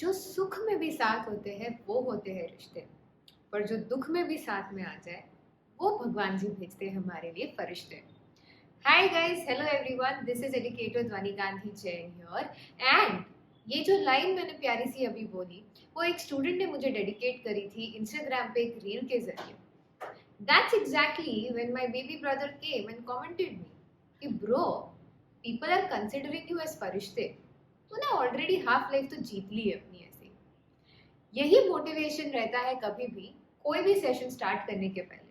जो सुख में भी साथ होते हैं वो होते हैं रिश्ते, पर जो दुख में भी साथ में आ जाए वो भगवान जी भेजते हैं हमारे लिए फरिश्ते। Hi guys, hello everyone, this is educator ध्वनि गांधी जैन हियर। एंड ये जो लाइन मैंने प्यारी सी अभी बोली, वो एक स्टूडेंट ने मुझे डेडिकेट करी थी इंस्टाग्राम पे एक रील के जरिए। That's exactly when my baby brother came and commented me कि bro, people are considering you as फरिश्ते। तूने ऑलरेडी हाफ लाइफ तो जीत ली है अपनी ऐसी। यही मोटिवेशन रहता है कभी भी कोई भी सेशन स्टार्ट करने के पहले।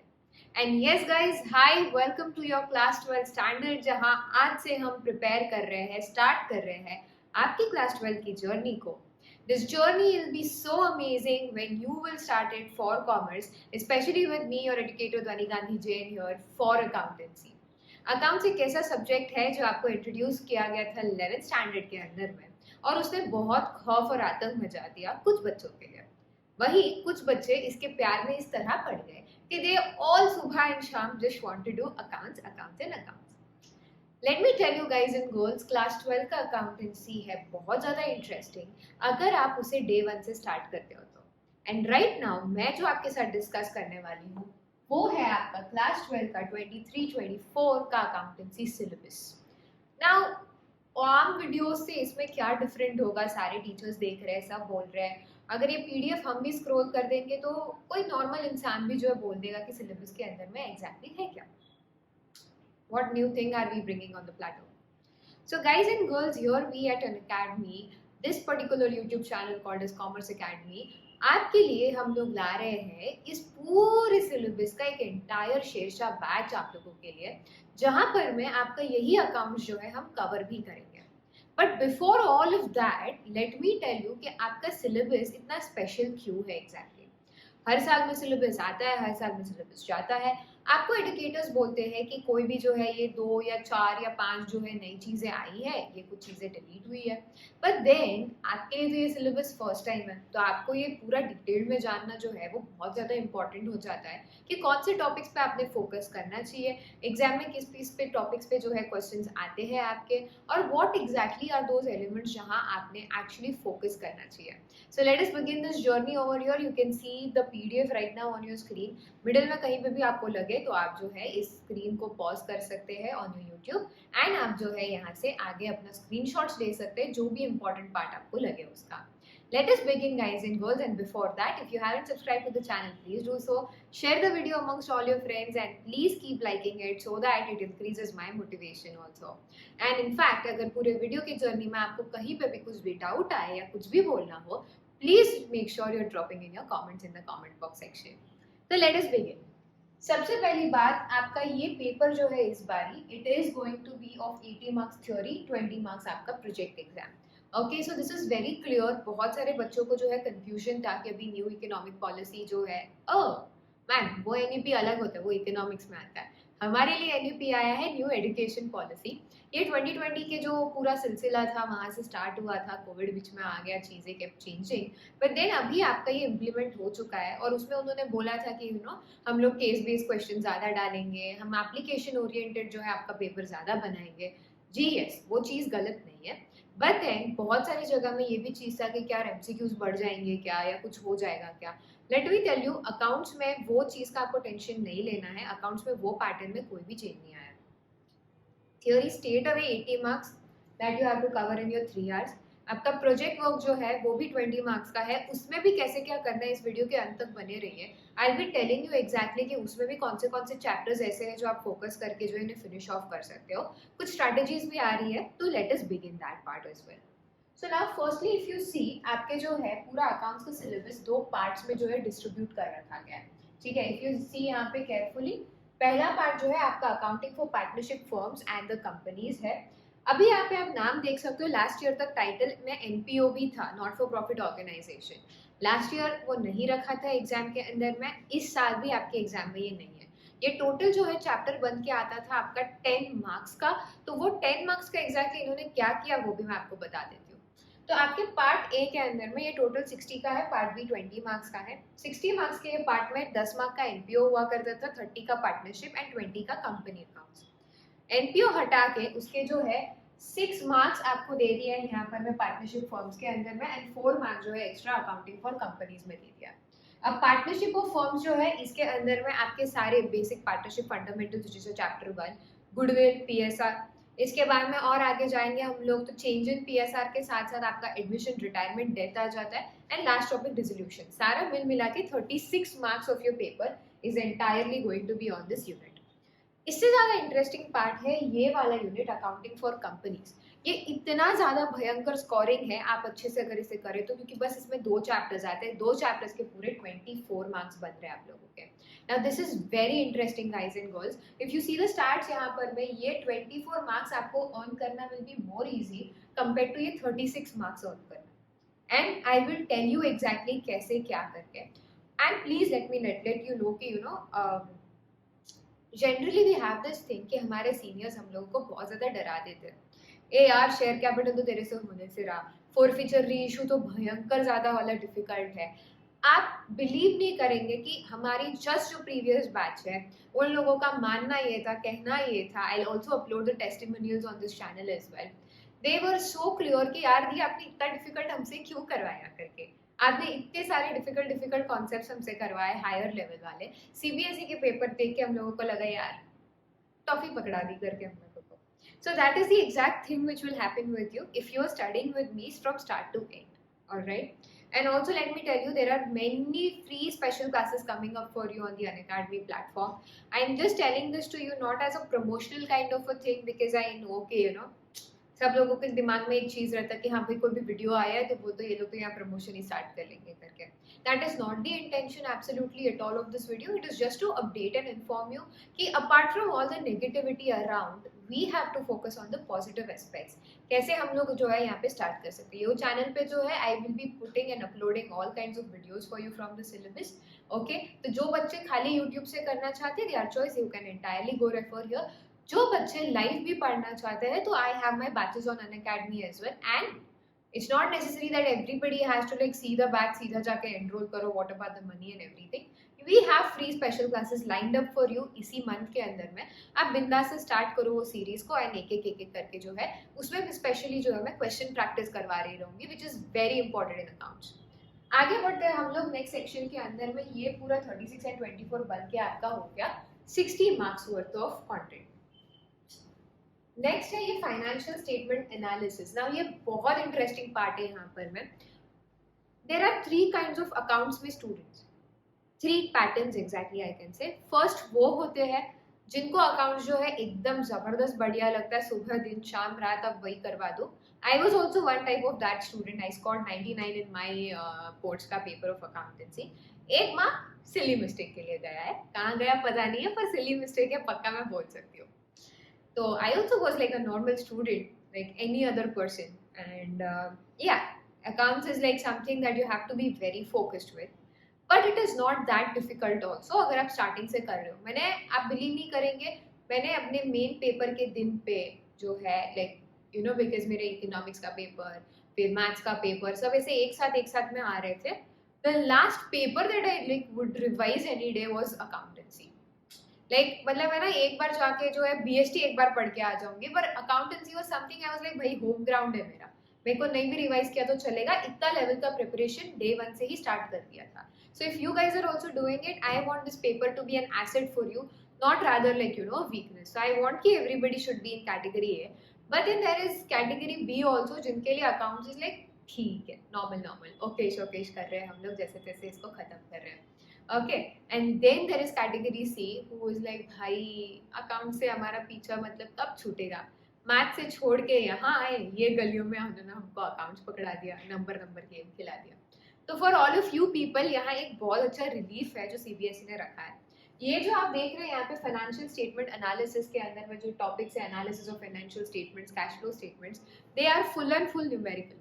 And yes guys, hi, welcome to your class 12 standard, जहां आज से हम प्रिपेयर कर रहे हैं, स्टार्ट कर रहे हैं आपकी क्लास 12 की जर्नी को। This journey will be so amazing when you will start it for commerce, especially with me, your educator Dhwani Gandhi Jain here for accountancy. Accounts एक ऐसा सब्जेक्ट है जो आपको इंट्रोड्यूस किया गया था 11th स्टैंडर्ड के अंदर में, और उसने बहुत खौफ और आतंक मचा दिया कुछ बच्चों के लिए। वही कुछ बच्चे इसके प्यार में इस तरह पड़ गए कि दे ऑल सुबह एंड शाम just want to do accounts accounts and accounts. Let me tell you guys and girls, class 12 का अकाउंटेंसी है बहुत ज़्यादा इंटरेस्टिंग अगर आप उसे डे 1 से स्टार्ट करते हो तो। एंड राइट नाउ मैं जो आपके साथ डिस्कस करने वाली हूँ वो है आपका क्लास 12 का 23-24 का अकाउंटेंसी सिलेबस। नाउ आम वीडियो से इसमें क्या डिफरेंट होगा, सारे टीचर्स देख रहे हैं, सब बोल रहे हैं। अगर ये पीडीएफ हम भी स्क्रॉल कर देंगे तो कोई नॉर्मल इंसान भी जो है बोल देगा कि सिलेबस के अंदर में एग्जैक्टली है क्या। What new thing are we bringing on the plateau? So guys and girls, here we at an academy, this particular YouTube channel called as Commerce Academy, आपके लिए हम लोग ला रहे हैं इस पूरे सिलेबस का एक एंटायर शेरशाह बैच आप लोगों के लिए, जहां पर मैं आपका यही अकाउंट जो है हम कवर भी करेंगे। But before all of that, let me tell you कि आपका सिलेबस इतना स्पेशल क्यों है एग्जैक्टली। हर साल में सिलेबस आता है, हर साल में सिलेबस जाता है। आपको एडुकेटर्स बोलते हैं कि कोई भी जो है ये 2 या 4 या 5 जो है नई चीज़ें आई है, ये कुछ चीज़ें डिलीट हुई है। बट देन आपके लिए तो ये सिलेबस फर्स्ट टाइम है, तो आपको ये पूरा डिटेल में जानना जो है वो बहुत ज़्यादा इंपॉर्टेंट हो जाता है कि कौन से टॉपिक्स पे आपने फोकस करना चाहिए, एग्जाम में किस किस पे टॉपिक्स पे जो है क्वेश्चंस आते हैं आपके, और what exactly are those elements जहाँ आपने एक्चुअली फोकस करना चाहिए। So let us begin this journey over here. You can see the PDF right now on your screen. Middle में कहीं पे भी आपको लगे तो आप जो है इस स्क्रीन को पॉज कर सकते हैं ऑन योर यूट्यूब, एंड आप जो है यहाँ से आगे अपना स्क्रीनशॉट्स ले सकते हैं जो भी इंपॉर्टेंट पार्ट आपको लगे उसका। Let us begin guys and girls, and before that, if you haven't subscribed to the channel, please do so. Share the video amongst all your friends and please keep liking it so that it increases my motivation also. And in fact, अगर पूरे video की journey में आपको कहीं पे भी कुछ भी डाउट आए या कुछ भी बोलना हो, please make sure you're dropping in your comments in the comment box section. So let us begin. सबसे पहली बात, आपका ये पेपर जो है इस बारी, it is going to be of 80 marks theory, 20 marks आपका project exam. Okay, so this is very clear. बहुत सारे बच्चों को जो है कंफ्यूजन था कि अभी न्यू इकोनॉमिक पॉलिसी जो है, मैम वो एनईपी अलग होता है, वो इकोनॉमिक्स में आता है। हमारे लिए एनईपी आया है न्यू एजुकेशन पॉलिसी। ये 2020 के जो पूरा सिलसिला था वहाँ से स्टार्ट हुआ था, कोविड बीच में आ गया, चीज़ें केप्ट चेंजिंग, बट देन अभी आपका ये इम्प्लीमेंट हो चुका है। और उसमें उन्होंने बोला था कि हम लोग केस बेस्ड क्वेश्चन ज़्यादा डालेंगे, हम एप्लीकेशन ओरिएंटेड जो है आपका पेपर ज़्यादा बनाएंगे। जी यस, वो चीज़ गलत नहीं है, बट देन बहुत सारी जगह में ये भी चीज़ था कि क्या एमसीक्यूज बढ़ जाएंगे क्या, या कुछ हो जाएगा क्या। Let me tell you, accounts में वो चीज़ का आपको टेंशन नहीं लेना है। अकाउंट्स में वो पैटर्न में कोई भी चेंज नहीं आया। Theory straight away 80 marks that you have to cover in your 3 hours. आपका प्रोजेक्ट वर्क जो है वो भी 20 मार्क्स का है। उसमें भी कैसे क्या करना है, इस वीडियो के अंत तक बने रहिए। आई बी टेलिंग यू एग्जैक्टली कि उसमें भी कौन से चैप्टर्स ऐसे हैं जो आप फोकस करके जो इन्हें फिनिश ऑफ कर सकते हो। कुछ स्ट्रैटेजीज भी आ रही है, तो let us begin that part as well. So now firstly if you see, आपके जो है पूरा अकाउंट्स का सिलेबस 2 पार्ट्स में जो है डिस्ट्रीब्यूट कर रखा गया है। ठीक है, इफ यू सी यहाँ पे केयरफुली, पहला पार्ट जो है आपका accounting for partnership firms and the companies है। अभी यहाँ पे आप नाम देख सकते हो, लास्ट ईयर तक टाइटल में एनपीओ भी था, not for profit organisation. Last year वो नहीं रखा था एग्जाम के अंदर में, इस साल भी आपके एग्जाम में ये नहीं है। ये टोटल जो है चैप्टर बन के आता था आपका 10 मार्क्स का, तो वो 10 मार्क्स का एग्जैक्टली इन्होंने क्या किया वो भी मैं आपको बता देती हूँ। तो आपके पार्ट ए के अंदर में ये टोटल 60 का है, पार्ट बी 20 मार्क्स का है। 60 मार्क्स के पार्ट में 10 मार्क का एनपीओ हुआ करता था, 30 का पार्टनरशिप एंड 20 का कंपनी अकाउंट्स। एनपीओ हटा के उसके जो है 6 मार्क्स आपको दे दिया है यहाँ पर मैं पार्टनरशिप फर्म्स के अंदर में, एंड 4 मार्क्स जो है एक्स्ट्रा अकाउंटिंग फॉर कंपनीज में दे दिया। अब पार्टनरशिप ऑफ फर्म्स जो है इसके अंदर में आपके सारे बेसिक पार्टनरशिप फंडामेंटल्स जैसे चैप्टर 1 गुडविल, पीएसआर, इसके बाद में और आगे जाएंगे हम लोग तो चेंज इन पीएसआर के साथ साथ आपका एडमिशन, रिटायरमेंट, डेथ आ जाता है, एंड लास्ट टॉपिक डिसोल्यूशन। सारा मिल मिला के 36 marks of your paper is entirely going to be on this unit. इससे ज़्यादा इंटरेस्टिंग पार्ट है ये वाला यूनिट, अकाउंटिंग फॉर कंपनीज। ये इतना ज़्यादा भयंकर स्कोरिंग है आप अच्छे से अगर इसे करें तो, क्योंकि बस इसमें 2 चैप्टर्स आते हैं, 2 चैप्टर्स के पूरे 24 मार्क्स बन रहे हैं आप लोगों के। Now this is very interesting guys and girls, if you see the starts यहाँ पर में ये 24 मार्क्स आपको अर्न करना will be more easy compare to ये 36 मार्क्स अर्न करना, and I will tell you exactly कैसे क्या करके। And please let me let you know कि you know generally we have this thing कि हमारे सीनियर्स हम लोगों को बहुत ज़्यादा डरा देते हैं, ए यार शेयर कैपिटल तो तेरे से होने से रहा, फोरफीचर री इशू तो भयंकर ज़्यादा वाला डिफिकल्ट है। आप बिलीव नहीं करेंगे कि हमारी जस्ट जो प्रीवियस बैच है उन लोगों का मानना ये था, कहना ये था, I also upload the testimonials on this channel as well, they were so clear कि यार दी आपने इतना डिफिकल्ट हमसे क्यों करवाया करके, आपने इतने सारे डिफिकल्ट कॉन्सेप्ट्स हमसे करवाए हायर लेवल वाले, सीबीएसई के पेपर देख के हम लोगों को लगा यार टॉफी पकड़ा दी करके हम लोगों को। So that is the exact thing which will happen with you if you are studying with me from start to end. All right. And also let me tell you, there are many free special classes coming up for you on the Unacademy platform. I am just telling this to you not as a promotional kind of a thing because I know कि you know सब लोगों के दिमाग में एक चीज रहता है कि हाँ भाई कोई भी वीडियो आया है तो वो तो ये लोग तो यहाँ प्रमोशन ही स्टार्ट कर लेंगे करके। That is not the intention absolutely at all of this video. It is just to update and inform you कि apart from all the negativity around, we have to focus on the positive aspects. कैसे हम लोग जो है यहाँ पे start कर सकते हैं। ये चैनल पे जो है I will be putting and uploading all kinds of videos for you from the syllabus. Okay? तो जो बच्चे खाली YouTube से करना चाहते हैं, their choice, you can entirely go refer here. जो बच्चे लाइव भी पढ़ना चाहते हैं तो I have my batches on Unacademy as well, and it's not necessary that everybody has to like see the batch, सीधा जाके एनरोल करो, what about the money and everything. We have free special classes lined up for you इसी month के अंदर में। आप बिंदास से स्टार्ट करो वो सीरीज को, एंड एक एक करके जो है उसमें भी स्पेशली जो है मैं क्वेश्चन प्रैक्टिस करवा रही रहूंगी, विच is very important in accounts. आगे बढ़ते हैं हम लोग नेक्स्ट सेक्शन के अंदर में। ये पूरा 36 एंड 24 बन के आपका हो गया 60 marks worth of content. Next है ये फाइनेंशियल स्टेटमेंट एनालिसिस। नाउ ये बहुत इंटरेस्टिंग पार्ट है यहाँ पर में। There are 3 kinds of accounts में students, 3 patterns exactly I can say. First वो होते हैं जिनको अकाउंट्स जो है एकदम जबरदस्त बढ़िया लगता है, सुबह दिन शाम रात आप वही करवा दो। I was also one type of that student. I scored 99 in my boards का पेपर ऑफ अकाउंटेंसी। एक मार्क सिली मिस्टेक के लिए गया है, कहाँ गया पता नहीं है, पर सिली मिस्टेक है पक्का मैं बोल सकती हूँ। So I also was like a normal student, like any other person, and yeah, accounts is like something that you have to be very focused with, but it is not that difficult also अगर आप starting से कर रहे हो। आप believe नहीं करेंगे, मैंने अपने main paper के दिन पे जो है like you know because मेरे economics का paper, फिर maths का paper सब ऐसे एक साथ में आ रहे थे। The last paper that I like would revise any day was accountancy. मतलब है ना, एक बार जाके जो है बीएसटी एक बार पढ़ के आ जाऊंगी, पर accountancy was something I was like भाई होम ग्राउंड है मेरे को नहीं भी रिवाइज किया तो चलेगा, इतना लेवल का प्रिपरेशन डे 1 से ही स्टार्ट कर दिया था। So if you guys are also doing it, I want this paper to be an asset for you, not rather like you know weakness. So I want कि everybody should be in category A, but then there is category B also जिनके लिए accounts is like ठीक है, normal Okesh कर रहे हैं हम लोग, जैसे तैसे इसको खत्म कर रहे हैं। Okay, and then there is category C who is like भाई अकाउंट से हमारा पीछा मतलब कब छूटेगा, मैथ से छोड़ के यहाँ आए ये गलियों में उन्होंने हमको अकाउंट्स पकड़ा दिया, नंबर गेम खिला दिया। तो for all of you people यहाँ एक बहुत अच्छा रिलीफ है जो सीबीएसई ने रखा है। ये जो आप देख रहे हैं यहाँ पे फाइनेंशियल स्टेटमेंट एनालिसिस के अंदर में जो टॉपिक्स है, analysis of financial statements, cash flow statements, they are full and full numerical.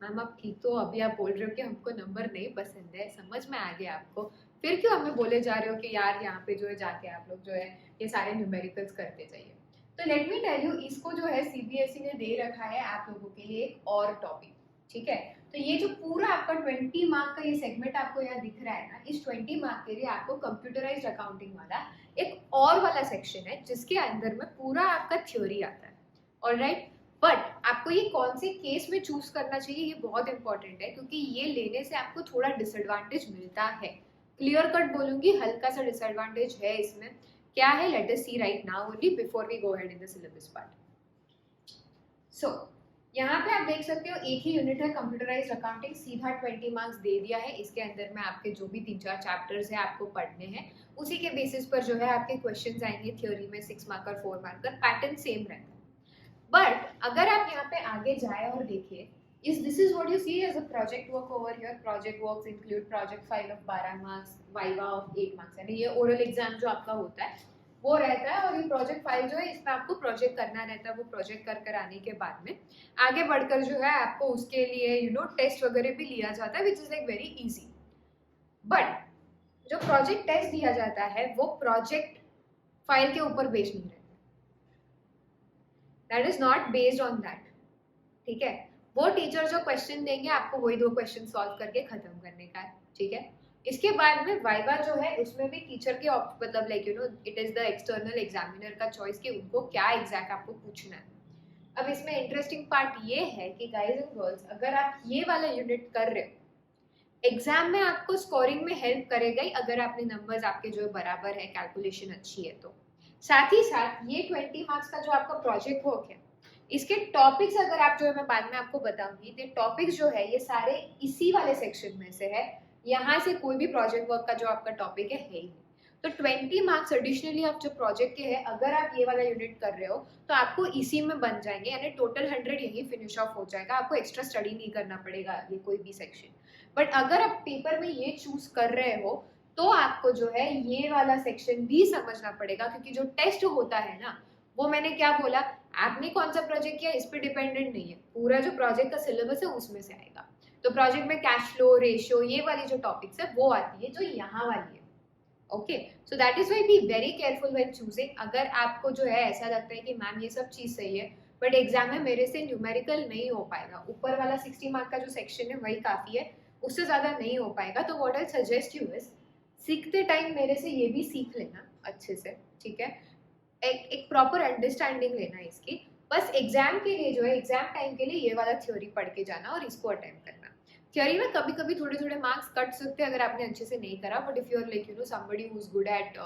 Ma'am आप ठीक तो अभी आप बोल रहे हो कि हमको नंबर नहीं पसंद है, समझ में आ गया आपको, फिर क्यों हमें बोले जा रहे हो कि यार यहाँ पे जो है जाके आप लोग जो है ये सारे न्यूमेरिकल्स करते जाइए। तो लेट मी टेल यू, इसको जो है सीबीएसई ने दे रखा है आप लोगों के लिए एक और टॉपिक, ठीक है। तो ये जो पूरा आपका 20 मार्क का ये सेगमेंट आपको यहाँ दिख रहा है ना, इस 20 मार्क के लिए आपको कंप्यूटराइज्ड अकाउंटिंग वाला एक और वाला सेक्शन है जिसके अंदर में पूरा आपका थ्योरी आता है। ऑलराइट। बट आपको ये कौन से केस में चूज करना चाहिए ये बहुत इंपॉर्टेंट है, क्योंकि ये लेने से आपको थोड़ा डिसएडवांटेज मिलता है। क्लियर कट बोलूंगी, हल्का सा डिसएडवांटेज है इसमें। क्या है, let us see right now only before we go ahead in the syllabus part. सो यहाँ पे आप देख सकते हो एक ही यूनिट है कंप्यूटराइज्ड अकाउंटिंग, सीधा 20 मार्क्स दे दिया है। इसके अंदर में आपके जो भी 3-4 चैप्टर्स है आपको पढ़ने हैं, उसी के बेसिस पर जो है आपके क्वेश्चंस आएंगे। थ्योरी में 6 मार्कर 4 मार्कर, पैटर्न सेम रहता है। बट अगर आप यहाँ पे आगे जाए और देखिए, this is what you see as a project work over here. Project works include project file of 12 marks, viva of 8 marks, यानी ये oral exam जो आपका होता है वो रहता है। और ये प्रोजेक्ट फाइल जो है इसमें आपको प्रोजेक्ट करना रहता है। वो प्रोजेक्ट कर आने के बाद में आगे बढ़कर जो है आपको उसके लिए टेस्ट वगैरह भी लिया जाता है, which is like very easy. But जो प्रोजेक्ट टेस्ट दिया जाता है वो प्रोजेक्ट फाइल के ऊपर बेस्ड नहीं रहता, that is not based on that. ठीक है, वो टीचर जो क्वेश्चन देंगे आपको वही 2 क्वेश्चन सॉल्व करके खत्म करने का है। ठीक है, इसके बाद में वाइवा जो है उसमें भी टीचर के मतलब like it is the external examiner का चॉइस कि उनको क्या एग्जैक्ट आपको पूछना है। अब इसमें इंटरेस्टिंग पार्ट ये है कि गाइज एंड गर्ल्स, अगर आप ये वाला यूनिट कर रहे हो, एग्जाम में आपको स्कोरिंग में हेल्प करेगा ही अगर आपने नंबर्स आपके जो बराबर है, कैलकुलेशन अच्छी है तो। साथ ही साथ ये 20 मार्क्स का जो आपका प्रोजेक्ट वर्क है, इसके टॉपिक्स अगर आप जो है मैं बाद में आपको बताऊंगी, तो टॉपिक्स जो है ये सारे इसी वाले सेक्शन में से है। यहाँ से कोई भी प्रोजेक्ट वर्क का जो आपका टॉपिक है ही। तो 20 मार्क्स एडिशनली आप जो प्रोजेक्ट के हैं, अगर आप ये वाला यूनिट कर रहे हो तो आपको इसी में बन जाएंगे, यानी टोटल 100 यही फिनिश ऑफ हो जाएगा। आपको एक्स्ट्रा स्टडी नहीं करना पड़ेगा ये कोई भी सेक्शन। बट अगर आप पेपर में ये चूज कर रहे हो तो आपको जो है ये वाला सेक्शन भी समझना पड़ेगा, क्योंकि जो टेस्ट होता है ना, वो मैंने क्या बोला, आपने कौन सा प्रोजेक्ट किया इस पे डिपेंडेंट नहीं है, पूरा जो प्रोजेक्ट का सिलेबस है उसमें से आएगा। तो प्रोजेक्ट में कैश फ्लो, रेशियो, ये वाली जो टॉपिक्स है वो आती है जो यहाँ वाली है। Okay, so that is why be very careful when choosing. अगर आपको जो है ऐसा लगता है कि मैम ये सब चीज सही है बट एग्जाम में मेरे से न्यूमेरिकल नहीं हो पाएगा, ऊपर वाला 60 मार्क का जो सेक्शन है वही काफी है, उससे ज्यादा नहीं हो पाएगा, तो what I suggest you is, सीखते टाइम मेरे से ये भी सीख लेना अच्छे से। ठीक है, एक प्रॉपर अंडरस्टैंडिंग लेना इसकी। बस एग्जाम के लिए जो है, एग्जाम टाइम के लिए ये वाला थ्योरी पढ़ के जाना और इसको अटेम्प्ट करना। थ्योरी में कभी कभी थोड़े थोड़े मार्क्स कट सकते हैं अगर आपने अच्छे से नहीं करा, but if you are like somebody who's good at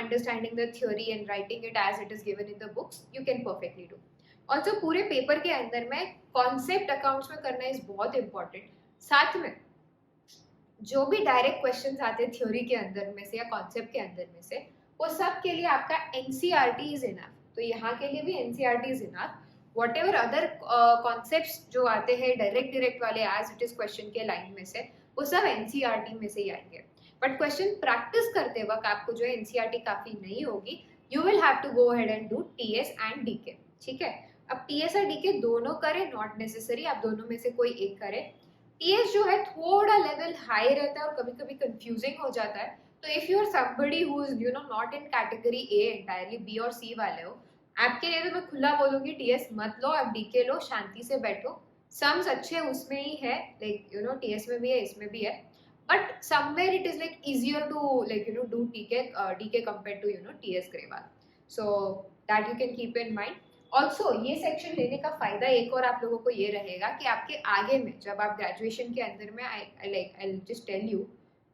understanding the theory and writing it as it is given in the books, you can perfectly do. Also पूरे पेपर के अंदर में कॉन्सेप्ट अकाउंट्स में करना इज बहुत important. साथ में जो भी डायरेक्ट क्वेश्चंस आते हैं थ्योरी के अंदर में से या कॉन्सेप्ट के अंदर में से, वो सब के लिए आपका एनसीईआरटी इज इनफ। तो यहाँ के लिए भी NCERT is enough. What ever other concepts जो आते हैं डायरेक्ट वाले एज इट इज क्वेश्चन के लाइन में से, वो सब एनसीईआरटी में से ही आएंगे। बट क्वेश्चन प्रैक्टिस करते वक्त आपको जो है एनसीईआरटी काफी नहीं होगी, you will have to go ahead and do TS and DK. ठीक है, अब टीएस और डीके दोनों करें, नॉट नेसेसरी आप दोनों में से कोई एक करें। टीएस जो है थोड़ा लेवल हाई रहता है और कभी कभी कंफ्यूजिंग हो जाता है। तो if you are somebody who is not in category A entirely, B और सी वाले हो, आपके लिए तो मैं खुला बोलूंगी टीएस मत लो, आप डीके लो, शांति से बैठो। सम्स अच्छे उसमें ही है, लाइक टीएस में भी है, इसमें भी है, but somewhere it is like easier to do DK compare to TS Grewal. So that you can keep in mind. Also ये सेक्शन लेने का फायदा एक और आप लोगों को ये रहेगा कि आपके आगे में जब आप ग्रेजुएशन के अंदर में आई जस्ट टेल यू,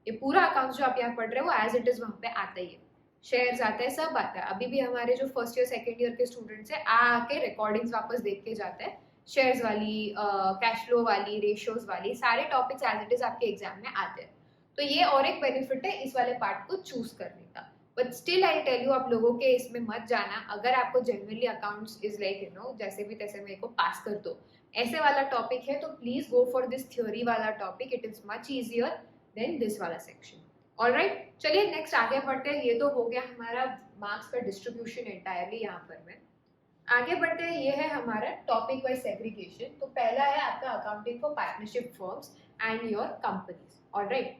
ये पूरा अकाउंट जो आप यहाँ पढ़ रहे हो एज इट इज वहाँ पे आता ही है, शेयर्स आता है, सब आता है। अभी भी हमारे जो फर्स्ट ईयर सेकेंड ईयर के स्टूडेंट्स हैं आके रिकॉर्डिंग्स वापस देख के जाते हैं, शेयर्स वाली, कैश फ्लो वाली, रेशियोज वाली, सारे टॉपिक्स एज इट इज आपके एग्जाम में आते हैं। तो ये और एक बेनिफिट है इस वाले पार्ट को चूज करने का। But still I tell you, आप लोगों के इसमें मत जाना। अगर आपको जनरली अकाउंट्स इज लाइक जैसे भी तैसे मेरे को पास कर दो ऐसे वाला टॉपिक है, तो please go for this theory वाला topic, it is much easier than this वाला सेक्शन। ऑलराइट, चलिए नेक्स्ट आगे बढ़ते हैं। ये तो हो गया हमारा मार्क्स का डिस्ट्रीब्यूशन एंटायरली। यहाँ पर मैं आगे बढ़ते हैं, ये है हमारा टॉपिक वाइज सेग्रीगेशन। तो पहला है आपका accounting for partnership firms and your companies. Alright,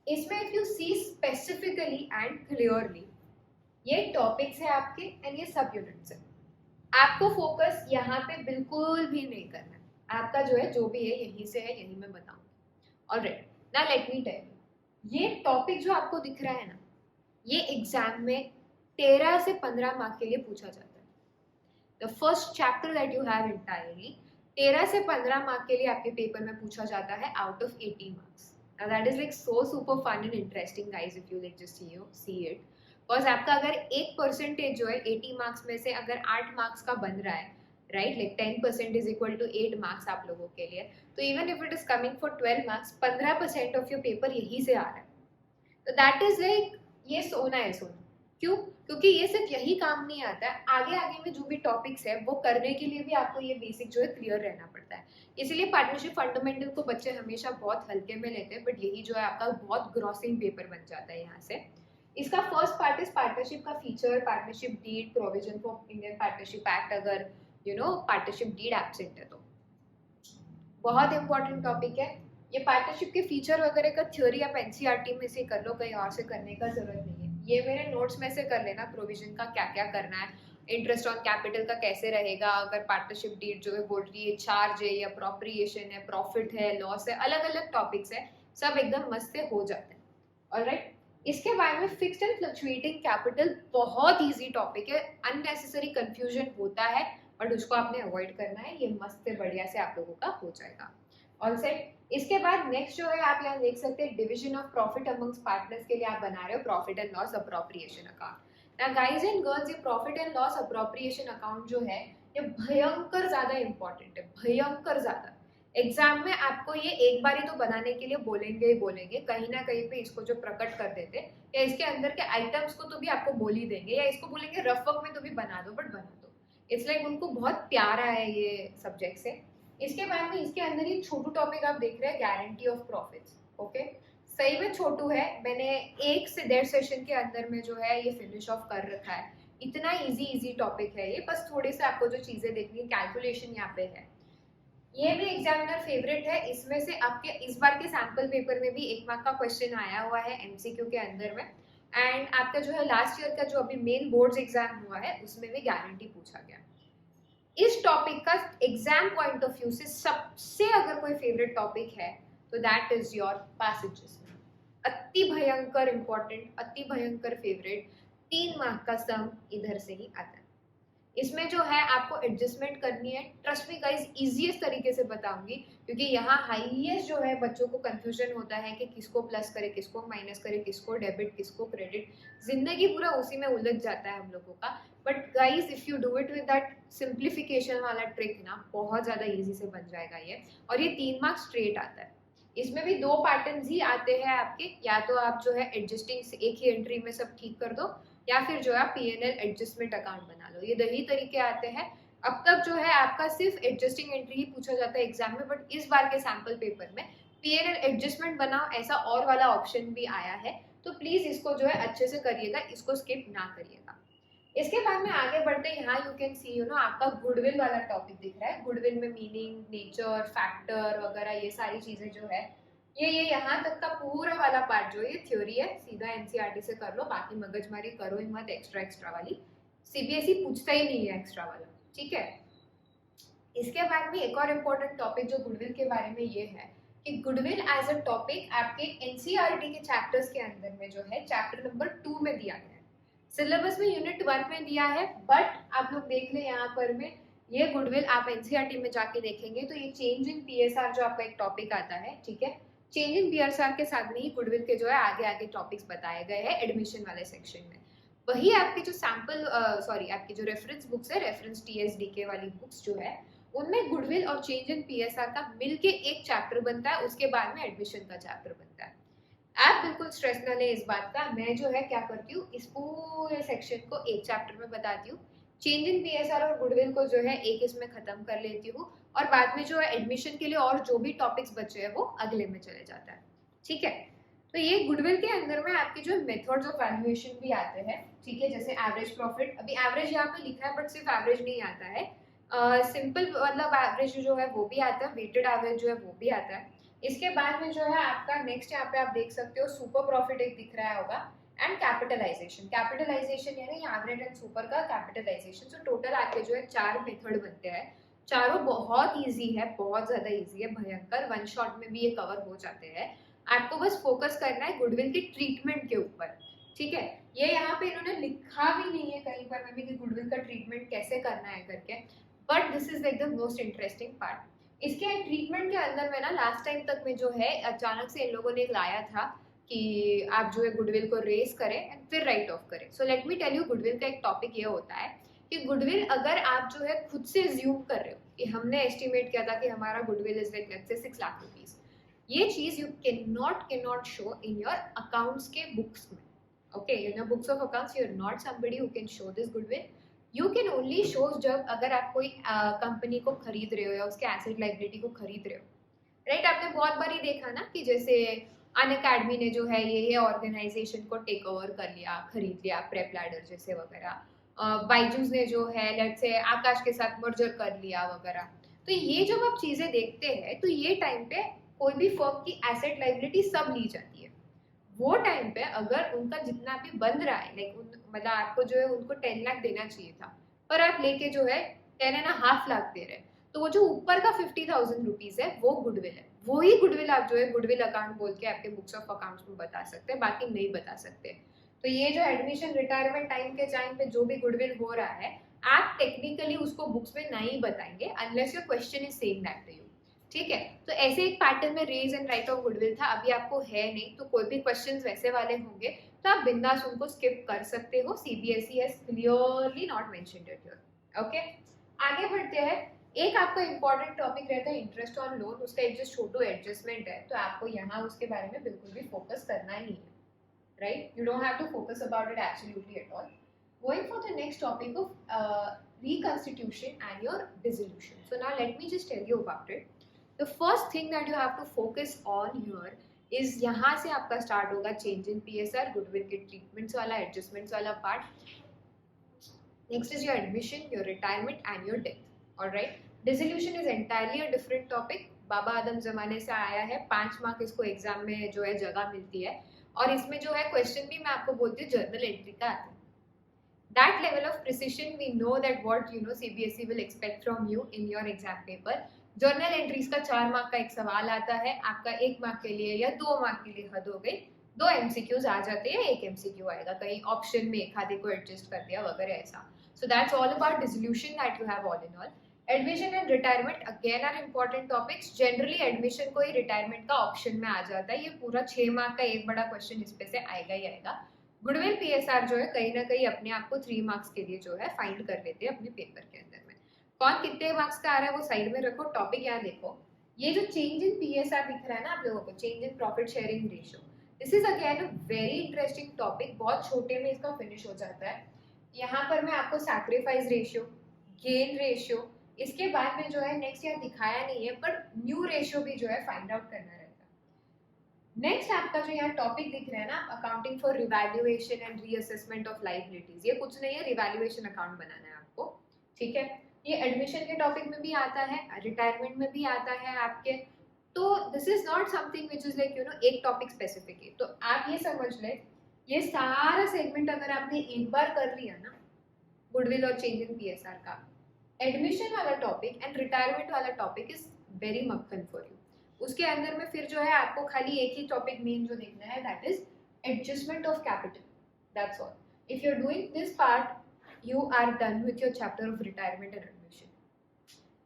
इसमें if you see specifically and clearly, ये टॉपिक्स है आपके एंड ये सब यूनिट्स है। आपको फोकस यहाँ पे बिल्कुल भी नहीं करना है, आपका जो है जो भी है यहीं से है, यहीं मैं बताऊंगी। Alright, now let me tell you, ये टॉपिक जो आपको दिख रहा है ना, ये एग्जाम में 13 से 15 मार्क के लिए पूछा जाता है। The first chapter that you have entirely 13 से 15 मार्क के लिए आपके पेपर में पूछा जाता है out of 80 marks. Now that is like so super fun and interesting guys if you like just see it. Because आपका अगर 1% जो है 80 मार्क्स में से अगर 8 मार्क्स का बन रहा है, right, like 10% is equal to 8 marks आप लोगों के लिए, तो even if it is coming for 12 marks, 15% of your paper यही से आ रहा है। तो दैट इज लाइक ये सोना है सोना। क्यों? क्योंकि ये सिर्फ यही काम नहीं आता है, आगे आगे में जो भी टॉपिक्स है वो करने के लिए भी आपको ये बेसिक जो है क्लियर रहना पड़ता है। इसीलिए पार्टनरशिप फंडामेंटल को बच्चे हमेशा बहुत हल्के में लेते हैं, बट यही जो है आपका बहुत ग्रॉसिंग पेपर बन जाता है यहाँ से। इसका फर्स्ट पार्ट इज पार्टनरशिप का feature, partnership deed, provision for Indian partnership act, अगर पार्टनरशिप डीड एब्सेंट है तो बहुत इंपॉर्टेंट टॉपिक है ये। पार्टनरशिप के फीचर वगैरह का थ्योरी आप एनसीईआरटी में से कर लो, कहीं और से करने का जरूरत नहीं है। ये मेरे नोट्स में से कर लेना, प्रोविजन का क्या क्या करना है, इंटरेस्ट ऑन कैपिटल का कैसे रहेगा, अगर पार्टनरशिप डीड जो है बोल रही है चार्ज है या अप्रोप्रिएशन है, प्रॉफिट है, लॉस है, अलग अलग टॉपिक्स है, सब एकदम मस्त से हो जाते हैं। ऑलराइट, इसके बारे में फिक्स्ड एंड फ्लक्चुएटिंग कैपिटल बहुत इजी टॉपिक है, अननेसेसरी कंफ्यूजन होता है बट उसको आपने अवॉइड करना है, ये मस्त से बढ़िया से आप लोगों का हो जाएगा। All set. इसके बाद नेक्स्ट जो है आप यहाँ देख सकते हैं division of profit amongst partners के लिए आप बना रहे हो profit and loss appropriation account. ना गाइज एंड गर्ल्स, ये profit and loss appropriation account जो है ये भयंकर ज्यादा इंपॉर्टेंट है, भयंकर ज्यादा। एग्जाम में आपको ये एक बार ही तो बनाने के लिए बोलेंगे ही बोलेंगे, कहीं ना कहीं पे इसको जो प्रकट कर देते या इसके अंदर के आइटम्स को तो भी आपको बोल ही देंगे, या इसको बोलेंगे रफ वर्क में तो भी बना दो, बट बना दो। इट्स लाइक उनको बहुत प्यारा है ये सब्जेक्ट से। इसके बाद में इसके अंदर ये छोटू टॉपिक आप देख रहे हैं, गारंटी ऑफ प्रॉफिट्स। ओके, सही में छोटू है, मैंने 1 से 1.5 सेशन के अंदर में जो है ये फिनिश ऑफ कर रखा है। इतना इजी टॉपिक है ये, बस थोड़ी से आपको जो चीजें देखनी है, कैलकुलेशन यहाँ पे है। ये भी एग्जामिनर फेवरेट है, इसमें से आपके इस बार के सैंपल पेपर में भी 1 मार्क का क्वेश्चन आया हुआ है एमसीक्यू के अंदर में, एंड आपका जो है लास्ट ईयर का जो अभी मेन बोर्ड्स एग्जाम हुआ है उसमें भी गारंटी पूछा गया। इस टॉपिक का एग्जाम पॉइंट ऑफ व्यू से सबसे अगर कोई फेवरेट टॉपिक है तो दैट इज योर पैसेजेस। अति भयंकर इंपॉर्टेंट, अति भयंकर फेवरेट, 3 मार्क का सम इधर से ही आता है। इसमें जो है आपको एडजस्टमेंट करनी है, ट्रस्ट मी गाइस, इजीएस्ट तरीके से बताऊंगी, क्योंकि यहाँ हाईएस्ट जो है बच्चों को कंफ्यूजन होता है कि किसको प्लस करे, किसको माइनस करे, किसको डेबिट, किसको क्रेडिट, जिंदगी पूरा उसी में उलझ जाता है हम लोगों का। But guys if you do it with that simplification वाला ट्रिक ना, बहुत ज्यादा इजी से बन जाएगा ये। और ये 3 मार्क्स स्ट्रेट आता है। इसमें भी 2 पैटर्न्स ही आते हैं आपके, या तो आप जो है एडजस्टिंग एक ही एंट्री में सब ठीक कर दो, या फिर जो है पीएनएल एडजस्टमेंट अकाउंट बना लो। ये दही तरीके आते हैं। अब तक जो है आपका सिर्फ एडजस्टिंग एंट्री ही पूछा जाता है एग्जाम में, बट इस बार के सैंपल पेपर में पीएनएल एडजस्टमेंट बनाओ ऐसा और वाला ऑप्शन भी आया है, तो प्लीज इसको जो है अच्छे से करिएगा, इसको स्किप ना करिएगा। इसके बाद में आगे बढ़ते हैं, यहाँ यू कैन सी आपका गुडविल वाला टॉपिक दिख रहा है। गुडविल में मीनिंग, नेचर, फैक्टर वगैरह ये सारी चीजें जो है ये यहाँ तक का पूरा वाला पार्ट जो है ये थ्योरी है, सीधा एनसीईआरटी से कर लो, बाकी मगजमारी करो ही मत एक्स्ट्रा वाली, सीबीएसई पूछता ही नहीं है एक्स्ट्रा वाला, ठीक है। इसके बाद में एक और इम्पोर्टेंट टॉपिक जो गुडविल के बारे में ये है कि गुडविल एज अ टॉपिक आपके एनसीईआरटी के चैप्टर्स के अंदर में जो है चैप्टर नंबर 2 में दिया गया है, सिलेबस में यूनिट 1 में दिया है, बट आप लोग देख ले यहाँ पर में ये गुडविल आप एनसीईआरटी में जाके देखेंगे तो ये चेंज इन पीएसआर जो आपका एक टॉपिक आता है, ठीक है, चेंज इन पीएसआर के साथ में ही गुडविल के जो है आगे आगे टॉपिक्स बताए गए हैं एडमिशन वाले सेक्शन में। वही आपकी जो सैंपल आपकी जो रेफरेंस बुक्स है, रेफरेंस टीएसडीके वाली बुक्स जो है, उनमें गुडविल और चेंज इन पीएसआर का मिलके एक चैप्टर बनता है, उसके बाद में एडमिशन का चैप्टर बनता है। आप बिल्कुल स्ट्रेस ना लें इस बात का, मैं जो है क्या करती हूँ इस पूरे सेक्शन को एक चैप्टर में बताती हूँ, चेंज इन पीएसआर और गुडविल को जो है एक इसमें खत्म कर लेती हूँ, और बाद में जो है एडमिशन के लिए और जो भी टॉपिक्स बचे हैं वो अगले में चले जाता है, ठीक है। तो ये गुडविल के अंदर में आपके जो मेथड्स ऑफ वैल्यूएशन भी आते हैं, ठीक है, जैसे एवरेज प्रॉफिट, अभी एवरेज यहाँ पे लिखा है बट सिर्फ एवरेज नहीं आता है, सिंपल मतलब एवरेज जो है वो भी आता है, वेटेड एवरेज जो है वो भी आता है। इसके बाद में जो है आपका नेक्स्ट यहाँ पे आप देख सकते हो सुपर प्रॉफिट एक दिख रहा होगा, एंड कैपिटलाइजेशन, कैपिटलाइजेशन यानी एवरेज एंड सुपर का कैपिटलाइजेशन। सो टोटल आपके जो है 4 मेथड बनते हैं, चारों बहुत इजी है, बहुत ज्यादा इजी है, भयंकर, 1 शॉट में भी ये कवर हो जाते हैं। आपको बस फोकस करना है गुडविल के ट्रीटमेंट के ऊपर, ठीक है, ये यहाँ पे इन्होंने लिखा भी नहीं है कहीं पर भी कि गुडविल का ट्रीटमेंट कैसे करना है करके, but this is like the most interesting part. इसके ट्रीटमेंट के अंदर में ना लास्ट टाइम तक में जो है अचानक से इन लोगों ने लाया था कि आप जो है गुडविल को रेज करें एंड फिर राइट ऑफ करें। So let me tell you, goodwill का एक टॉपिक ये होता है कि गुडविल अगर आप जो है खुद से ज्यूम कर रहे हो कि हमने एस्टिमेट किया था कि हमारा goodwill is like let's say 6 lakh rupees, ये चीज you can not show in your accounts के बुक्स में। Okay, in your books of accounts, you're not somebody who can show this goodwill. You can only show जब अगर आप कोई company को खरीद रहे हो या उसके एसेट लाइबिलिटी को खरीद रहे हो, राइट? आपने बहुत बारी देखा ना कि जैसे अनअकैडमी ने जो है ये ऑर्गेनाइजेशन को टेक ओवर कर लिया, खरीद लिया, प्रेप लैडर जैसे वगैरह। बाइजूस ने जो है लेट्स से आकाश के साथ मर्जर कर लिया वगैरह। तो ये जब आप चीजें देखते हैं तो ये टाइम पे कोई भी फर्म की एसेट लाइबिलिटी सब ली जाती है। वो टाइम पे अगर उनका जितना भी बन रहा है लाइक मतलब आपको जो है उनको 10 लाख देना चाहिए था, पर आप लेके जो है 10.5 लाख दे रहे हैं, तो वो जो ऊपर का 50,000 रुपीज है वो गुडविल है। वही गुडविल आप जो है गुडविल अकाउंट बोल के आपके बुक्स ऑफ अकाउंट्स में बता सकते हैं, बाकी नहीं बता सकते। तो ये जो एडमिशन रिटायरमेंट टाइम के टाइम पे जो भी गुडविल हो रहा है, आप टेक्निकली उसको बुक्स में नहीं बताएंगे unless your question is saying that to you. ठीक है, तो ऐसे एक पैटर्न में raise and write off goodwill था। अभी आपको है नहीं तो कोई भी क्वेश्चंस वैसे वाले होंगे तो आप बिंदास उनको स्किप कर सकते हो। CBSE has clearly not mentioned it here. Okay, आगे बढ़ते हैं। एक आपका इंपॉर्टेंट टॉपिक रहता है इंटरेस्ट ऑन लोन, उसका एक जो छोटो एडजस्टमेंट है, तो आपको यहाँ उसके बारे में बिल्कुल भी फोकस करना ही है, right? You don't have to focus about it absolutely at all. Going for the next topic of reconstitution and your dissolution. So now let me just tell you about it. The first thing that you have to focus on here is यहाँ से आपका start होगा change in PSR, goodwill के treatments वाला, adjustments वाला part. Next is your admission, your retirement and your death. Alright, dissolution is entirely a different topic. बाबा आदम जमाने से आया है, 5 मार्क इसको एग्जाम में जो है जगह मिलती है, और इसमें जो है क्वेश्चन भी मैं आपको बोलती हूँ जर्नल एंट्री का आता है। That level of precision, we know that what CBSE will expect from you in your exam paper. Journal entries का 4 मार्क का एक सवाल आता है, आपका 1 मार्क के लिए या 2 मार्क के लिए हद हो गई, 2 एमसीक्यूज आ जाते हैं, 1 एमसीक्यू आएगा, कहीं ऑप्शन में एक आधे को एडजस्ट कर दिया वगैरह ऐसा। So that's all about dissolution that you have all in all. Admission and retirement again are important topics. Generally admission को ही रिटायरमेंट का ऑप्शन में आ जाता है, ये पूरा 6 मार्क का एक बड़ा क्वेश्चन इस पे से आएगा ही आएगा। गुडविल पीएसआर जो है कहीं ना कहीं अपने आप को 3 मार्क्स के लिए जो है फाइंड कर लेते हैं अपने पेपर के अंदर में। कौन कितने मार्क्स का आ रहा है वो साइड में रखो, टॉपिक यहाँ देखो। ये जो चेंज इन पीएसआर दिख रहा है ना आप लोगों को, change in profit sharing ratio, this is again a very interesting topic. बहुत छोटे में इसका फिनिश हो जाता है। यहाँ पर मैं आपको सैक्रिफाइस रेशियो, गेन रेशियो, इसके बाद में जो है नेक्स्ट यहाँ दिखाया नहीं है पर न्यू रेशियो भी जो है फाइंड आउट करना है। नेक्स्ट आपका जो यहाँ टॉपिक दिख रहा है ना, accounting for revaluation and reassessment of liabilities, ये कुछ नहीं है, रिवैल्यूएशन अकाउंट बनाना है आपको। ठीक है, ये एडमिशन के टॉपिक में भी आता है, रिटायरमेंट में भी आता है आपके। तो this is not something which is like एक टॉपिक स्पेसिफिक है। तो आप ये समझ ले, ये सारा सेगमेंट अगर आपने एक बार कर लिया ना, गुडविल और चेंज इन पीएसआर का, एडमिशन वाला टॉपिक एंड रिटायरमेंट वाला टॉपिक इज वेरी मक्खन फॉर यू। उसके अंदर में फिर जो है आपको खाली एक ही टॉपिक मेन जो देखना है, that is adjustment of capital, that's all. If you are doing this part you are done with your chapter of retirement and admission.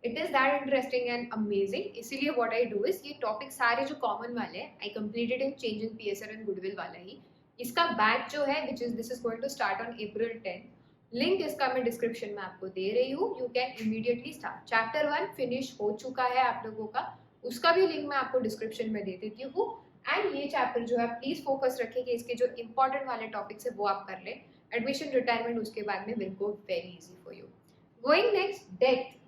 It is that interesting and amazing. इसीलिए what I do is, ये topic सारे जो common वाले हैं I completed in change in PSR and goodwill वाला ही। इसका batch जो है which is this is going to start on April 10, link इसका मैं डिस्क्रिप्शन में आपको दे रही हूँ। You can immediately start. Chapter 1 finish हो चुका है आप लोगों का, उसका भी लिंक मैं आपको डिस्क्रिप्शन में दे देती हूँ। एंड ये चैप्टर जो है प्लीज फोकस रखें कि इसके जो इंपॉर्टेंट वाले टॉपिक्स है वो आप कर लें। एडमिशन रिटायरमेंट उसके बाद में will go very easy for you. Going next, death.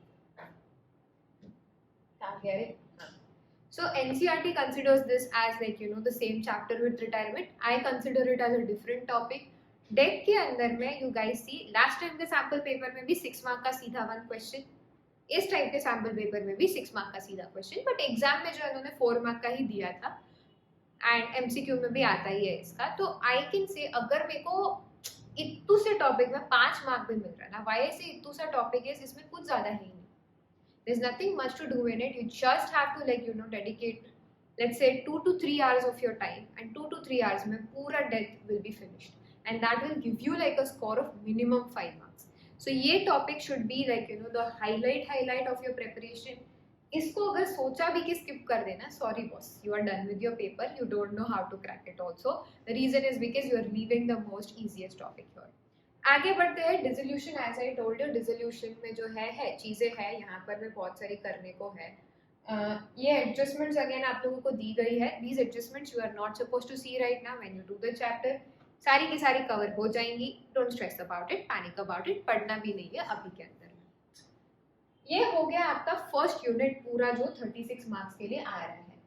So NCERT considers this as like the same chapter with retirement. I consider it as a different topic. Death के अंदर में you guys see, last time के sample paper में भी 6 mark का सीधा 1 question, इस type के सैम्पल पेपर में भी 6 मार्क का सीधा क्वेश्चन, बट एग्जाम में जो उन्होंने 4 मार्क का ही दिया था एंड एमसीक्यू में भी आता ही है इसका। तो आई कैन से अगर मेरे को इतू से टॉपिक में 5 मार्क भी मिल रहा है ना, वाई से इतू सा टॉपिक है, इसमें कुछ ज्यादा है ही नहीं। There's nothing much to do in it. You just have to dedicate, let's say 2 to 3 hours of your time, and 2 to 3 hours में पूरा death will be finished. and that will give you like a score of minimum 5 marks. So ये topic should be like the highlight of your preparation. इसको अगर सोचा भी कि skip कर देना, sorry boss, you are done with your paper, you don't know how to crack it also. The reason is because you are leaving the most easiest topic here. आगे बढ़ते हैं dissolution. As I told you, dissolution में जो है चीज़ें हैं यहाँ पर में बहुत सारी करने को है. ये एडजस्टमेंट्स अगेन आप लोगों को दी गई है. These adjustments you are not suppose to see right now when you do the chapter. सारी की सारी कवर हो जाएंगी. Don't stress about it, panic about it, पढ़ना भी नहीं है अभी के अंदर. ये हो गया आपका फर्स्ट यूनिट पूरा जो 36 मार्क्स के लिए आ रहा है.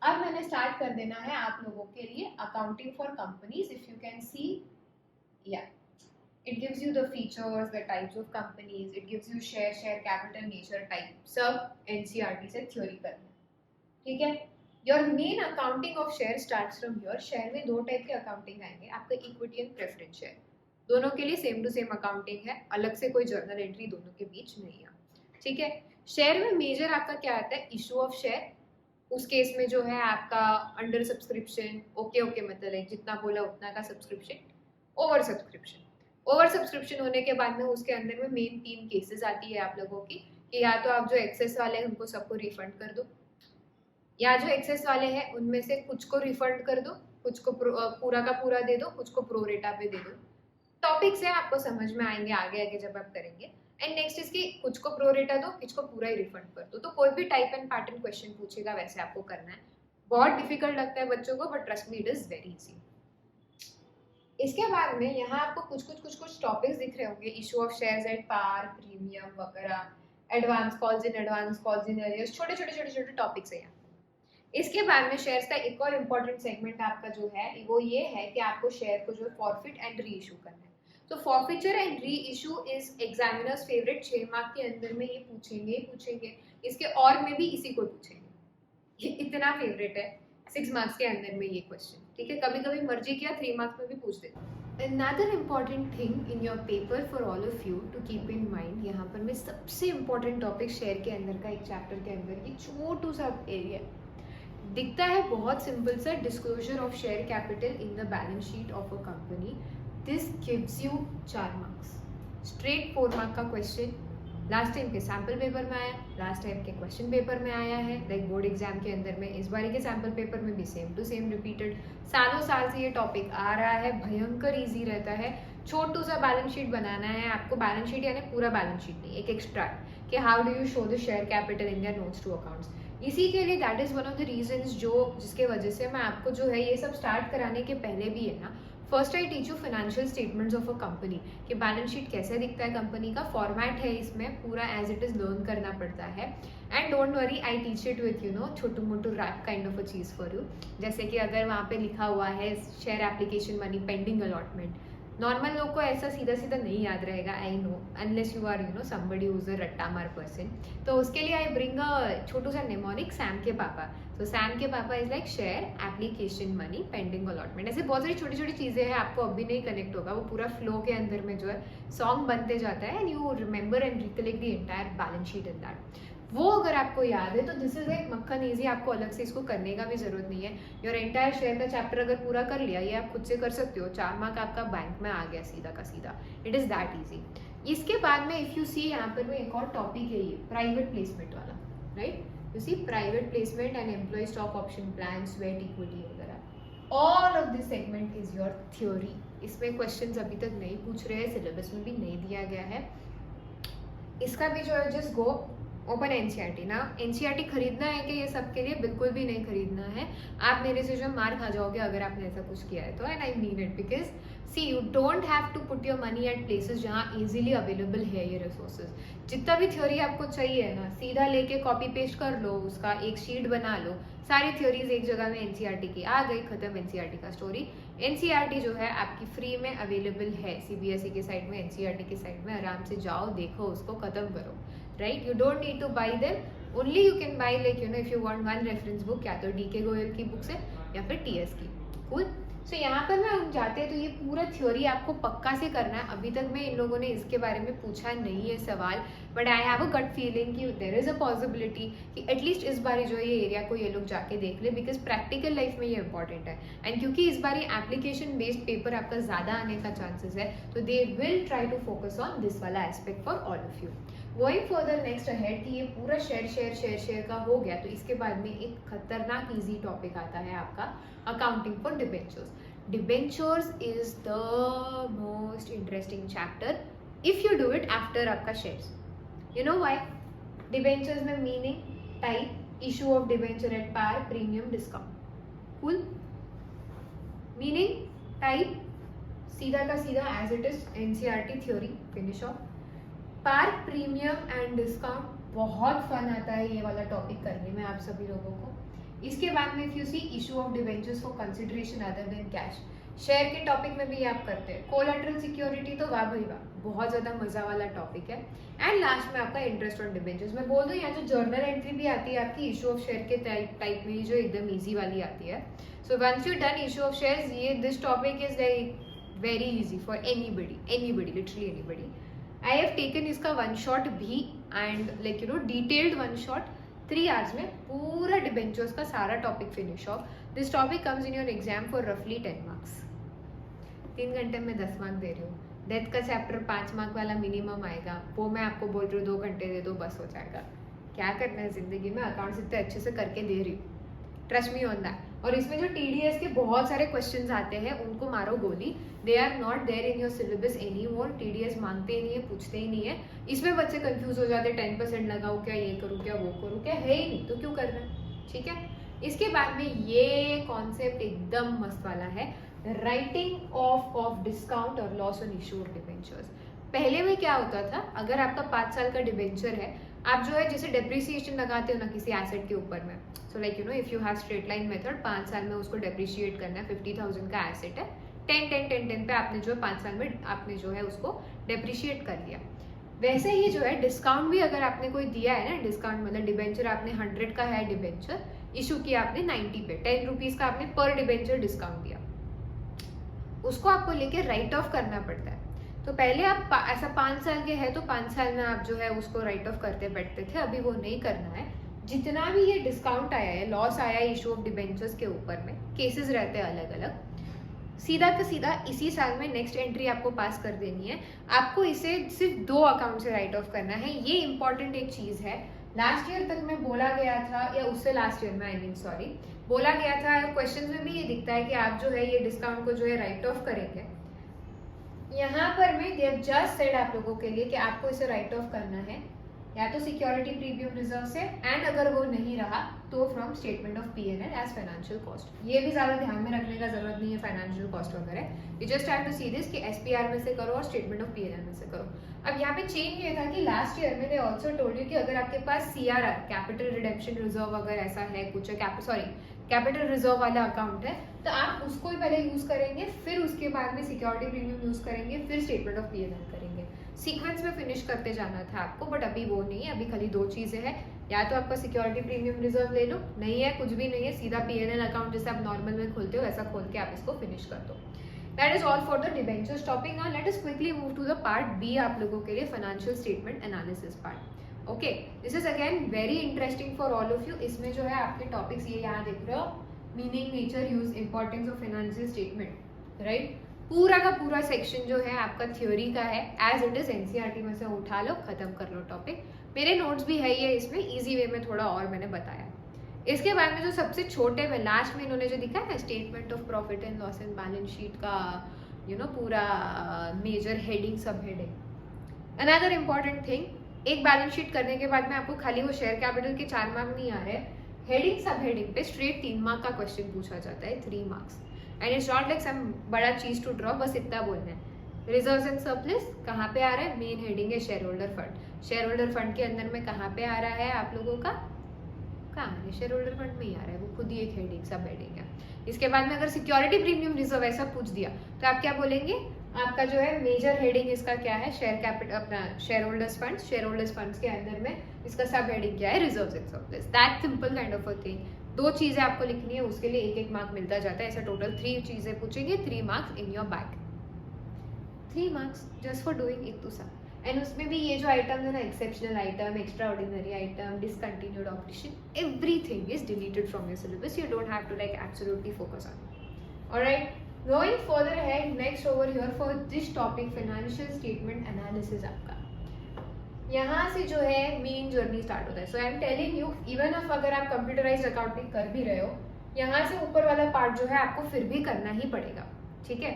अब मैंने स्टार्ट कर देना है आप लोगों के लिए accounting for companies. If you can see, या it gives you the features, the types of companies, it gives you share capital nature type. सब NCERT से थ्योरी करना, ठीक है. Your main accounting of share starts from here. Share में दो type के accounting आएंगे आपका, इक्विटी एंड प्रेफरेंस शेयर. दोनों के लिए सेम टू सेम अकाउंटिंग है, अलग से कोई जर्नल एंट्री दोनों के बीच नहीं है, ठीक है. शेयर में मेजर आपका क्या आता है, इशू ऑफ शेयर. उस केस में जो है आपका अंडर सब्सक्रिप्शन, ओके मतलब है जितना बोला उतना का subscription, over subscription. Over subscription होने के बाद में उसके अंदर में मेन 3 केसेस आती है आप लोगों की, कि या तो आप जो एक्सेस वाले हैं उनको सबको रिफंड कर दो, या जो एक्सेस वाले हैं उनमें से कुछ को रिफंड कर दो, कुछ को पूरा का पूरा दे दो, कुछ को प्रोरेटा पे दे दो. टॉपिक्स है आपको समझ में आएंगे आगे जब आप करेंगे. एंड नेक्स्ट इसकी कुछ को प्रोरेटा दो, कुछ को पूरा ही रिफंड कर दो. तो कोई भी टाइप एंड पैटर्न क्वेश्चन पूछेगा वैसे आपको करना है. बहुत डिफिकल्ट लगता है बच्चों को, but trust me it is very easy. इसके बाद में यहाँ आपको कुछ टॉपिक्स दिख रहे होंगे. Issue of shares at par, premium वगैरह, एडवांस कॉल्स इन एरियर्स, छोटे टॉपिक्स है यहाँ. इसके बाद में शेयर्स का एक और इम्पोर्टेंट सेगमेंट आपका जो है वो ये है कि आपको शेयर को जो फॉरफिट एंड री इशू करना है. तो forfeiture and re issue is examiners favourite. 6 mark के अंदर में ये पूछेंगे, इसके और में भी इसी को पूछेंगे. ये इतना फेवरेट है 6 मार्क्स के अंदर में ये क्वेश्चन, ठीक है. कभी कभी मर्जी किया 3 मार्क्स में भी पूछ देते. Another important thing in your paper for all of you to keep in mind, यहाँ पर मैं सबसे important टॉपिक शेयर के अंदर का, एक चैप्टर के अंदर ये छोटू सा एरिया दिखता है, बहुत सिंपल सा. Disclosure of share capital in the balance sheet of a company. This gives you 4 marks. Straight 4 mark का क्वेश्चन लास्ट टाइम के सैम्पल पेपर में आया, लास्ट टाइम के क्वेश्चन पेपर में आया है, लाइक बोर्ड एग्जाम के अंदर में. इस बार के सैम्पल पेपर में भी सेम टू सेम रिपीटेड. सालों साल से ये टॉपिक आ रहा है, भयंकर इजी रहता है. छोटू सा बैलेंस शीट बनाना है आपको. बैलेंस शीट यानी पूरा बैलेंस शीट नहीं, एक एक्सट्रैक्ट कि how do you show the share capital in their notes to accounts. इसी के लिए that is one of the reasons जिसके वजह से मैं आपको जो है ये सब स्टार्ट कराने के पहले भी है ना, first I teach you financial statements of a company, कि बैलेंस शीट कैसे दिखता है कंपनी का. फॉर्मेट है इसमें पूरा एज इट इज लर्न करना पड़ता है. And don't worry, I teach it with छोटू मोटू रैप काइंड ऑफ अ चीज़ फॉर यू. जैसे कि अगर वहाँ पे लिखा हुआ है share application money pending allotment, normal लोग को ऐसा सीधा नहीं याद रहेगा, I know, unless you are somebody who is a रट्टा मार पर्सन. तो उसके लिए आई ब्रिंग अ छोटू सा निमोनिक, सैम के पापा. तो सैम के पापा is like share application money pending allotment. ऐसे बहुत सारी छोटी चीज़ें हैं, आपको अभी नहीं कनेक्ट होगा, वो पूरा फ्लो के अंदर में जो है सॉन्ग बनते जाता है. And you remember and recollect the entire balance sheet in that. वो अगर आपको याद है तो दिस इज एक मक्खन ईजी. आपको अलग से इसको करने का भी जरूरत नहीं है. योर एंटायर शेयर का चैप्टर अगर पूरा कर लिया, ये आप खुद से कर सकते हो. 4 मार्क आपका बैंक में आ गया सीधा का सीधा. It is that easy. इसके बाद में इफ़ यू सी यहाँ पर में एक और टॉपिक है ये प्राइवेट प्लेसमेंट वाला, right. You see private placement and employ stock option plan, sweat equity वगैरह. All of this segment is your theory. इसमें क्वेश्चंस अभी तक नहीं पूछ रहे हैं, सिलेबस में भी नहीं दिया गया है. इसका भी जो है जस्ट गो ओपन एनसीईआरटी ना. एनसीईआरटी खरीदना है कि ये सब के लिए? बिल्कुल भी नहीं खरीदना है. आप मेरे से जो मार खा जाओगे अगर आपने ऐसा कुछ किया है तो. And I mean it because see you don't have to put your money at places जहाँ इजीली अवेलेबल है ये रिसोर्सेज. जितना भी थ्योरी आपको चाहिए ना, सीधा लेके कॉपी पेस्ट कर लो, उसका एक शीट बना लो. सारी थ्योरीज एक जगह में एनसीईआरटी की आ गई, खत्म एनसीईआरटी का स्टोरी. एनसीईआरटी जो है आपकी फ्री में अवेलेबल है सीबीएसई के साइड में, एनसीईआरटी के साइड में. आराम से जाओ, देखो, उसको खत्म करो, right. You don't need two by them. Only you can buy like if you want one reference book, या तो डीके गोयल की बुक से या फिर टीएस की. कूल. सो यहाँ पर मैं हम जाते हैं तो ये पूरा थ्योरी आपको पक्का से करना है। अभी तक मैं इन लोगों ने इसके बारे में पूछा नहीं है सवाल, but I have a gut feeling कि देयर इज अ पॉसिबिलिटी कि एटलीस्ट इस बारी जो है ये एरिया को ये लोग जाके देख ले, बिकॉज प्रैक्टिकल लाइफ में ये इंपॉर्टेंट है। एंड क्योंकि इस बार एप्लीकेशन बेस्ड पेपर आपका ज़्यादा आने का चांसेस है, तो they will try to focus on this वाला aspect for all of you. Going further next ahead कि ये पूरा शेयर का हो गया, तो इसके बाद में एक खतरनाक इजी टॉपिक आता है आपका accounting for debentures. Debentures is the most interesting chapter if you do it after आपका shares. You know why? Debentures में meaning, type, issue of debenture at par, premium, discount. Cool? Meaning, type, सीधा का सीधा as it is NCERT theory, finish off. Par, premium and discount, बहुत fun आता है ये वाला टॉपिक करने में आप सभी लोगों को। इसके बाद में if you see issue of debentures for consideration other than cash, share के टॉपिक में भी आप करते हैं। कोलैटरल सिक्योरिटी तो वाह भाई वाह, बहुत ज्यादा मजा वाला टॉपिक है। एंड लास्ट में आपका इंटरेस्ट ऑन डिबेंचर्स। मैं बोल दूं यहाँ जो जर्नल एंट्री भी आती है आपकी इशू ऑफ शेयर के टाइप में, जो एकदम ईजी वाली आती है। So once you done issue of shares, ये this topic is very easy for anybody, literally anybody. I have taken इसका वन शॉट भी and like you know detailed one shot 3 hours में पूरा डिबेंचर्स का सारा topic finish off. This topic comes in your exam for रफली 10 marks. 3 घंटे में 10 mark दे रही हूँ। डेथ का चैप्टर 5 मार्क वाला मिनिमम आएगा, वो मैं आपको बोल रही हूँ 2 घंटे दे दो बस हो जाएगा। क्या करना है जिंदगी में, अकाउंट्स इतने अच्छे से करके दे रही हूँ, ट्रस्ट मी ऑन दैट। और इसमें जो TDS के बहुत सारे क्वेश्चंस आते हैं उनको मारो गोली, they are not there in your syllabus any more. TDS मांगते ही नहीं है, पूछते ही नहीं है। इसमें बच्चे कंफ्यूज हो जाते हैं, 10% लगाओ क्या, ये करूँ क्या, वो करूँ क्या, है ही नहीं तो क्यों करना है, ठीक है। इसके बाद में ये कॉन्सेप्ट एकदम मस्त वाला है, राइटिंग ऑफ डिस्काउंट और loss on issue of debentures. पहले में क्या होता था, अगर आपका 5 साल का डिबेंचर है, आप जो है जैसे डेप्रिसिएशन लगाते हो ना किसी एसेट के ऊपर में, so like you know if you have straight line method, 5 साल में उसको डेप्रिशिएट करना है। 50,000 का एसेट है, 10 पे आपने जो है 5 साल में आपने जो है उसको डेप्रिशिएट कर लिया। वैसे ही जो है डिस्काउंट भी अगर आपने कोई दिया है ना, डिस्काउंट मतलब डिबेंचर आपने 100 का है डिबेंचर, इशू किया आपने 90 पे, 10 रुपीज का आपने पर डिबेंचर डिस्काउंट दिया, उसको आपको लेके राइट ऑफ करना पड़ता है। तो पहले आप ऐसा 5 साल के हैं तो 5 साल में आप जो है उसको राइट ऑफ करते बैठते थे, अभी वो नहीं करना है। जितना भी ये डिस्काउंट आया है, लॉस आया है इशू ऑफ डिबेंचर्स के ऊपर में, केसेस रहते हैं अलग अलग, सीधा का सीधा इसी साल में नेक्स्ट एंट्री आपको पास कर देनी है। आपको इसे सिर्फ 2 अकाउंट से राइट ऑफ करना है। ये इंपॉर्टेंट एक चीज है, लास्ट ईयर तक में बोला गया था, या उससे लास्ट ईयर में आई मीन सॉरी, बोला गया था, क्वेश्चन में भी ये दिखता है कि आप जो है ये डिस्काउंट को जो है राइट ऑफ करेंगे। यहाँ पर मैं दे हैव जस्ट सेड आप लोगों के लिए कि आपको इसे राइट ऑफ करना है या तो सिक्योरिटी प्रीमियम रिजर्व से, एंड अगर वो नहीं रहा तो from statement of P&L as financial cost. ये भी ज्यादा ध्यान में रखने का जरूरत नहीं है फाइनेंशियल कॉस्ट वगैरह, you just have to see this कि SPR में से करो और स्टेटमेंट ऑफ P&L में से करो। अब यहाँ पे चेंज ये था कि लास्ट ईयर में दे ऑल्सो टोल्ड यू कि अगर आपके पास CRR कैपिटल रिडेम्पशन रिजर्व अगर ऐसा है कुछ कैपिटल रिजर्व वाला अकाउंट है, तो आप उसको ही पहले यूज करेंगे, फिर उसके बाद में सिक्योरिटी प्रीमियम यूज करेंगे, फिर स्टेटमेंट ऑफ P&L करेंगे। सीक्वेंस में फिनिश करते जाना था आपको, बट अभी वो नहीं है। अभी खाली 2 चीजें हैं, या तो आपका सिक्योरिटी प्रीमियम रिजर्व ले लो, नहीं है कुछ भी नहीं है, सीधा P&L अकाउंट जैसे आप नॉर्मल में खोलते हो वैसा खोल के आप इसको फिनिश कर दो। That is all for the debentures topic. Now let us quickly move to the part B आप लोगों के लिए, financial statement analysis part. Okay, this is again very interesting for all of you. इसमें जो है आपके टॉपिक्स ये यहाँ देख रहे हो, meaning, nature, use, importance of financial statement, right. पूरा का पूरा सेक्शन जो है आपका थ्योरी का है, एज इट इज NCERT में से उठा लो, खत्म कर लो टॉपिक। मेरे नोट्स भी है ये इसमें, इजी वे में थोड़ा और मैंने बताया। इसके बाद में जो सबसे छोटे में लास्ट में इन्होंने जो दिखा है statement of profit and loss and balance sheet का यू नो पूरा मेजर हेडिंग, सब हेडिंग। अनदर इम्पॉर्टेंट थिंग, एक बैलेंस शीट करने के बाद में आपको खाली वो शेयर कैपिटल के 4 मार्क नहीं आ रहे, हेडिंग सब हेडिंग पे स्ट्रेट 3 मार्क का क्वेश्चन पूछा जाता है, 3 marks. And it's not like some बड़ा चीज टू ड्रॉ, बस इतना बोलना है। रिजर्व्स एंड सरप्लस कहाँ पे आ रहा है, मेन हेडिंग है share holder fund. Share holder fund के अंदर में कहाँ पे आ रहा है आप लोगों का, कहाँ है, शेयर होल्डर फंड में ही आ रहा है, वो खुद ही एक हेडिंग, सब हेडिंग है। इसके बाद में अगर सिक्योरिटी प्रीमियम रिजर्व ऐसा पूछ दिया तो आप क्या बोलेंगे, आपका जो है मेजर हेडिंग इसका क्या है, शेयर कैपिटल, अपना share holders funds, share holders funds के अंदर में इसका सब हेडिंग क्या है, reserves and surplus. That simple kind of a thing, 2 चीज़ें आपको लिखनी है, उसके लिए 1-1 मार्क मिलता जाता है। ऐसा टोटल 3 चीज़ें पूछेंगे, 3 marks in your bag, 3 marks just for doing इतुसा। एंड उसमें भी ये जो आइटम है ना, exceptional item, extraordinary item, discontinued operation, everything is deleted from your syllabus. You don't have to like absolutely focus on it. Alright, going further ahead, next over here for this topic, financial statement analysis आपका यहाँ से जो है main journey start होता है. So I am telling you, even अगर आप computerised accounting कर भी रहे हो, यहाँ से ऊपर वाला पार्ट जो है आपको फिर भी करना ही पड़ेगा. ठीक है,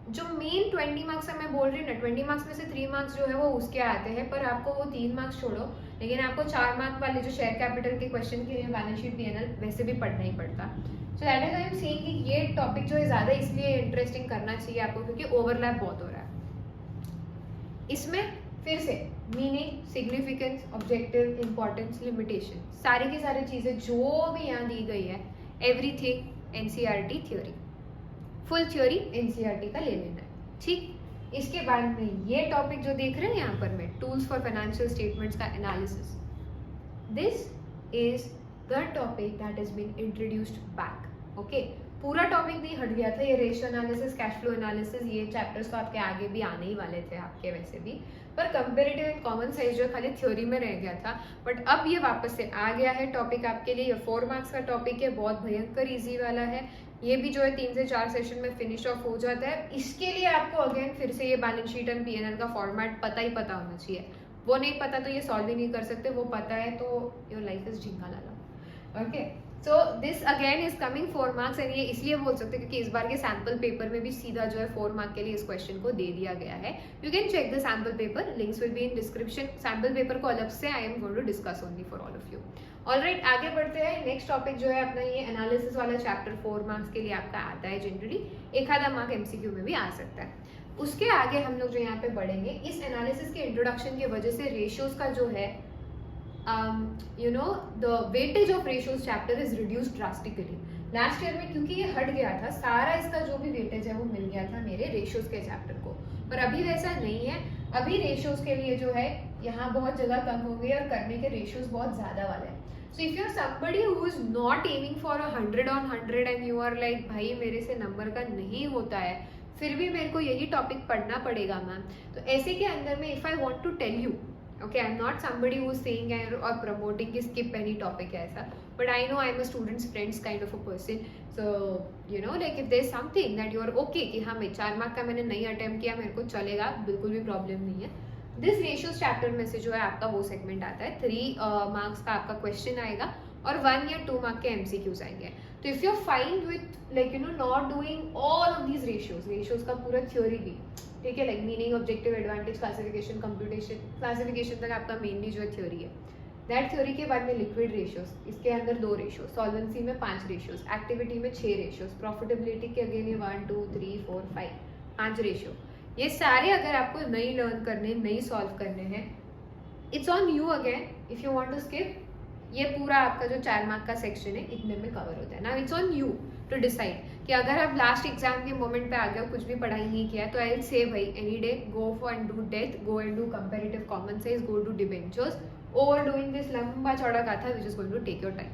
जो मेन 20 मार्क्स मैं बोल रही हूँ ना, 20 मार्क्स में से 3 मार्क्स जो है वो उसके आते हैं, पर आपको वो 3 मार्क्स छोड़ो, लेकिन आपको 4 मार्क वाले जो शेयर कैपिटल के क्वेश्चन के लिए बैलेंस शीट पीएनएल वैसे भी पढ़ना ही पड़ता. सो that is I am saying कि ये टॉपिक जो है ज़्यादा इसलिए इंटरेस्टिंग करना चाहिए आपको क्योंकि ओवरलैप बहुत हो रहा है इसमें. फिर से meaning, significance, objective, importance, limitation, सारी की सारी चीज़ें जो भी यहाँ दी गई है, everything NCERT theory, full theory NCERT का ले लेना है. ठीक, इसके बाद में ये टॉपिक जो देख रहे हैं यहाँ पर मैं, टूल्स फॉर फाइनेंशियल स्टेटमेंट्स का analysis, this is the topic that is been introduced back. Okay, पूरा टॉपिक नहीं हट गया था. ये ratio analysis, cash flow analysis, ये चैप्टर्स तो आपके आगे भी आने ही वाले थे आपके वैसे भी, पर कंपेरेटिव एंड कॉमन साइज जो खाली थ्योरी में रह गया था, बट अब ये वापस से आ गया है टॉपिक आपके लिए. ये 4 मार्क्स का टॉपिक है, बहुत भयंकर इजी वाला है. ये भी जो है 3 से 4 सेशन में फिनिश ऑफ हो जाता है. इसके लिए आपको अगेन फिर से ये बैलेंस शीट एंड पीएनएल का फॉर्मेट पता होना चाहिए. वो नहीं पता तो ये सॉल्व ही नहीं कर सकते, वो पता है तो योर लाइफ इज झिंगा लाला. Okay, so this again is coming 4 marks and ये इसलिए बोल सकते हैं क्योंकि इस बार के सैम्पल पेपर में भी सीधा जो है 4 मार्क के लिए इस क्वेश्चन को दे दिया गया है. You can check the sample paper, links will be in description. Sample paper को अलग से I am going to discuss only for all of you. Alright, आगे बढ़ते हैं. नेक्स्ट टॉपिक जो है अपना ये एनालिसिस वाला चैप्टर 4 मार्क्स के लिए आपका आता है जनरली. एक आधा मार्क एमसीक्यू में भी आ सकता है. उसके आगे हम लोग जो यहाँ पे बढ़ेंगे, इस एनालिसिस के इंट्रोडक्शन की वजह से रेशियोज का जो है the weightage of ratios chapter is reduced drastically. Last year में क्योंकि ये हट गया था, सारा इसका जो भी वेटेज है वो मिल गया था मेरे रेशियोज के चैप्टर को, पर अभी वैसा नहीं है. अभी रेशियोज के लिए जो है यहाँ बहुत जगह कम हो गई और करने के रेशियोज बहुत ज़्यादा वाले हैं. So if you are somebody who is not aiming for 100 on 100 and you are like भाई मेरे से नंबर का नहीं होता है, फिर भी मेरे को यही टॉपिक पढ़ना पड़ेगा मैम, तो ऐसे के अंदर में if I want to tell you, okay, I'm not somebody who's saying or promoting कि skip any topic है ऐसा, but I know I'm a student's friends kind of a person, so you know like if there's something that you are okay कि हाँ मैं 4 mark का मैंने नहीं attempt किया, मेरे को चलेगा, बिल्कुल भी प्रॉब्लम नहीं है. दिस रेशियोज चैप्टर में से जो है आपका वो सेगमेंट आता है. 3 मार्क्स का आपका क्वेश्चन आएगा और 1 या 2 मार्क के एमसीक्यूज आएंगे. तो if you are fine with like not doing all of these ratios का पूरा थ्योरी भी, ठीक है, like meaning, objective, advantage, classification, computation, classification तक आपका मेनली जो है थ्योरी है. दैट थ्योरी के बाद में लिक्विड रेशियोज, इसके अंदर 2 रेशियोज, सॉल्वेंसी में 5 रेशियोज, एक्टिविटी में 6 रेशियोज, प्रॉफिटेबिलिटी के अगेन ये 1 2 3 4 5 रेशियो. ये सारे अगर आपको नहीं लर्न करने, नहीं सॉल्व करने हैं, it's on you again. If you want to skip, ये पूरा आपका जो 4 मार्क का सेक्शन है इतने में कवर होता है. Now it's on you to decide कि अगर आप लास्ट एग्जाम के मोमेंट पे आ गए, कुछ भी पढ़ाई नहीं किया, तो आई विल से भाई any day go for and do death, go and do comparative common size, go to debentures, over doing this लंबा चौड़ा गाथा which is going to take your time.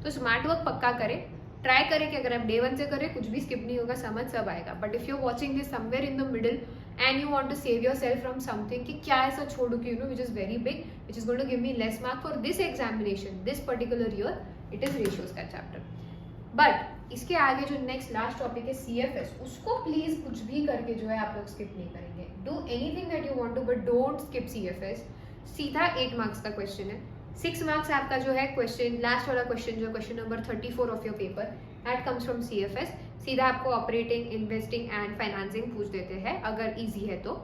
तो स्मार्ट वर्क पक्का करें, ट्राई करें कि अगर आप डे 1 से करें कुछ भी स्किप नहीं होगा, समझ सब आएगा. But if you are watching this somewhere in the middle and you want to save your self from something कि क्या ऐसा छोड़ू कि which is very big, which is going to give me less mark for this examination, this particular year, it is ratios का chapter. But इसके आगे जो next last topic है CFS, उसको प्लीज कुछ भी करके जो है आप लोग स्किप नहीं करेंगे. Do anything that you want to but don't skip CFS. सीधा 8 मार्क्स का क्वेश्चन है. 6 मार्क्स आपका जो है क्वेश्चन, लास्ट वाला क्वेश्चन जो question number 34 of your paper, that comes from CFS. सीधा आपको ऑपरेटिंग, इन्वेस्टिंग एंड फाइनेंसिंग पूछ देते हैं अगर ईजी है तो.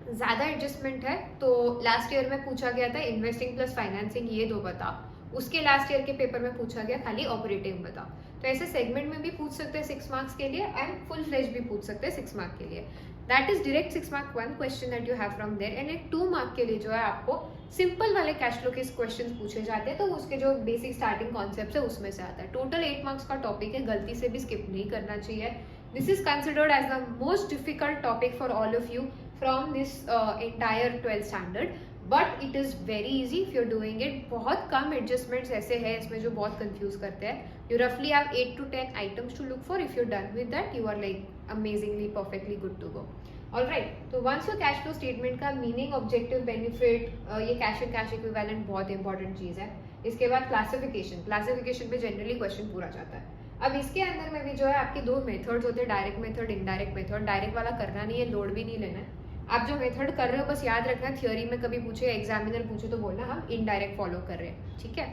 ज़्यादा एडजस्टमेंट है तो लास्ट ईयर में पूछा गया था इन्वेस्टिंग प्लस फाइनेंसिंग ये 2 बताओ, उसके लास्ट ईयर के पेपर में पूछा गया खाली ऑपरेटिंग बताओ. तो ऐसे सेगमेंट में भी पूछ सकते हैं 6 मार्क्स के लिए एंड फुल फ्लेज भी पूछ सकते हैं 6 मार्क के लिए. That is direct 6 mark 1 question that you have from there. And एक 2 मार्क के लिए जो है आपको सिंपल वाले कैश फ्लो के क्वेश्चन पूछे जाते हैं, तो उसके जो बेसिक स्टार्टिंग कॉन्सेप्ट है उसमें से आता है. टोटल 8 मार्क्स का टॉपिक है, गलती से भी स्किप नहीं करना चाहिए. This is considered as the most difficult topic for all of you from this entire 12th standard, but it is very easy if you are doing it. बहुत कम एडजस्टमेंट्स ऐसे हैं इसमें जो बहुत कंफ्यूज करते हैं. यू रफली have 8 to 10 items to look for. If you done with that you are like amazingly perfectly good to go. Alright, तो once your cash flow statement का मीनिंग, ऑब्जेक्टिव, बेनिफिट, ये कैश एंड कैश इक्विवेलेंट बहुत important चीज़ है. इसके बाद classification पे generally question पूरा जाता है. अब इसके अंदर में भी जो है आपके दो मेथड्स होते हैं, direct method, indirect method. Direct वाला करना नहीं है, लोड भी नहीं लेना है. आप जो मेथड कर रहे हो बस याद रखना, थियोरी में कभी पूछे, एग्जामिनर पूछे तो बोलना हम इनडायरेक्ट फॉलो कर रहे हैं, ठीक है.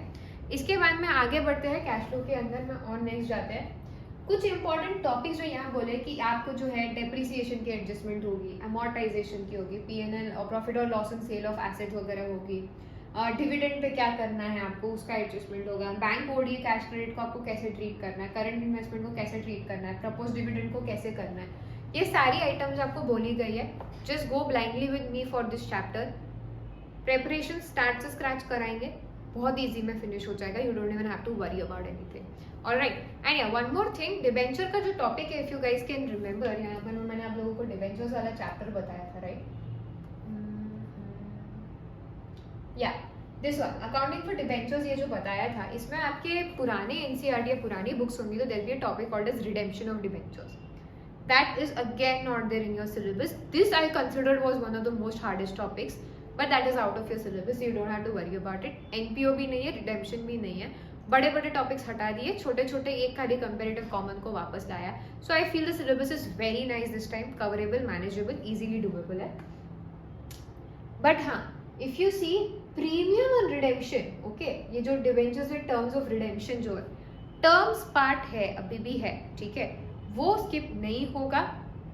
इसके बाद में आगे बढ़ते हैं कैश फ्लो के अंदर में और नेक्स्ट जाते हैं. कुछ इंपॉर्टेंट टॉपिक्स जो यहाँ बोले कि आपको जो है डेप्रिसिएशन की एडजस्टमेंट होगी, अमोर्टाइजेशन की होगी, पीएनएल और प्रॉफिट और loss and sale of asset वगैरह होगी, डिविडेंड पे क्या करना है आपको उसका एडजस्टमेंट होगा, बैंक ओडी कैश क्रेडिट को आपको कैसे ट्रीट करना है, करंट इन्वेस्टमेंट को कैसे ट्रीट करना है, प्रपोज डिविडेंड को कैसे करना है, ये सारी आइटम्स आपको बोली गई है. Just go blindly with me for this chapter. Preparation start से स्क्रैच कराएंगे, बहुत ईजी में फिनिश हो जाएगा. You don't even have to worry about anything. Alright, and या वन मोर थिंग, डिबेंचर का जो टॉपिक है, if you guys can remember, यहाँ पर मैंने आप लोगों को डिबेंचर्स वाला चैप्टर बताया था, राइट? या this one, accounting for debentures, ये जो बताया था, इसमें आपके पुराने एनसीईआरटी या पुरानी बुक्स होंगी तो there be a topic called as redemption of debentures. That is again not there in your syllabus. This I considered was one of the most hardest topics, but that is out of your syllabus, so you don't have to worry about it. NPO भी नहीं है, redemption भी नहीं है, बड़े बड़े topics हटा दिए, छोटे छोटे एक खाली कंपेरेटिव कॉमन को वापस लाया. So I feel the syllabus is very nice this time, coverable, manageable, easily doable है. बट हाँ, if you see premium on redemption, okay, ये जो डिबेंचर्स है, टर्म्स ऑफ रिडेम्पशन जो है, टर्म्स पार्ट है, अभी भी है, ठीक है, वो स्किप नहीं होगा.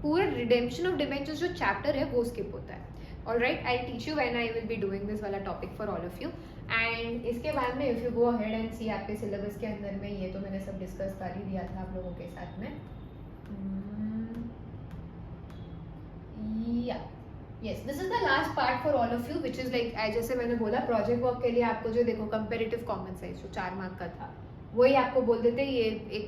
पूरा रिडेम्पशन ऑफ डिबेंचर्स जो चैप्टर है वो स्किप होता है. Alright, I teach you when I will be doing this वाला topic for all of you. And इसके बाद में if you go ahead and see, आपके सिलेबस के अंदर में ये तो मैंने सब डिस्कस कर ही दिया था आप लोगों के साथ में. या yes, this is the last part for all of you, which is like, जैसे मैंने बोला, प्रोजेक्ट वर्क के लिए आपको जो देखो कंपेरेटिव कॉमन साइंस जो 4 मार्क का था, वही आपको बोल देते ये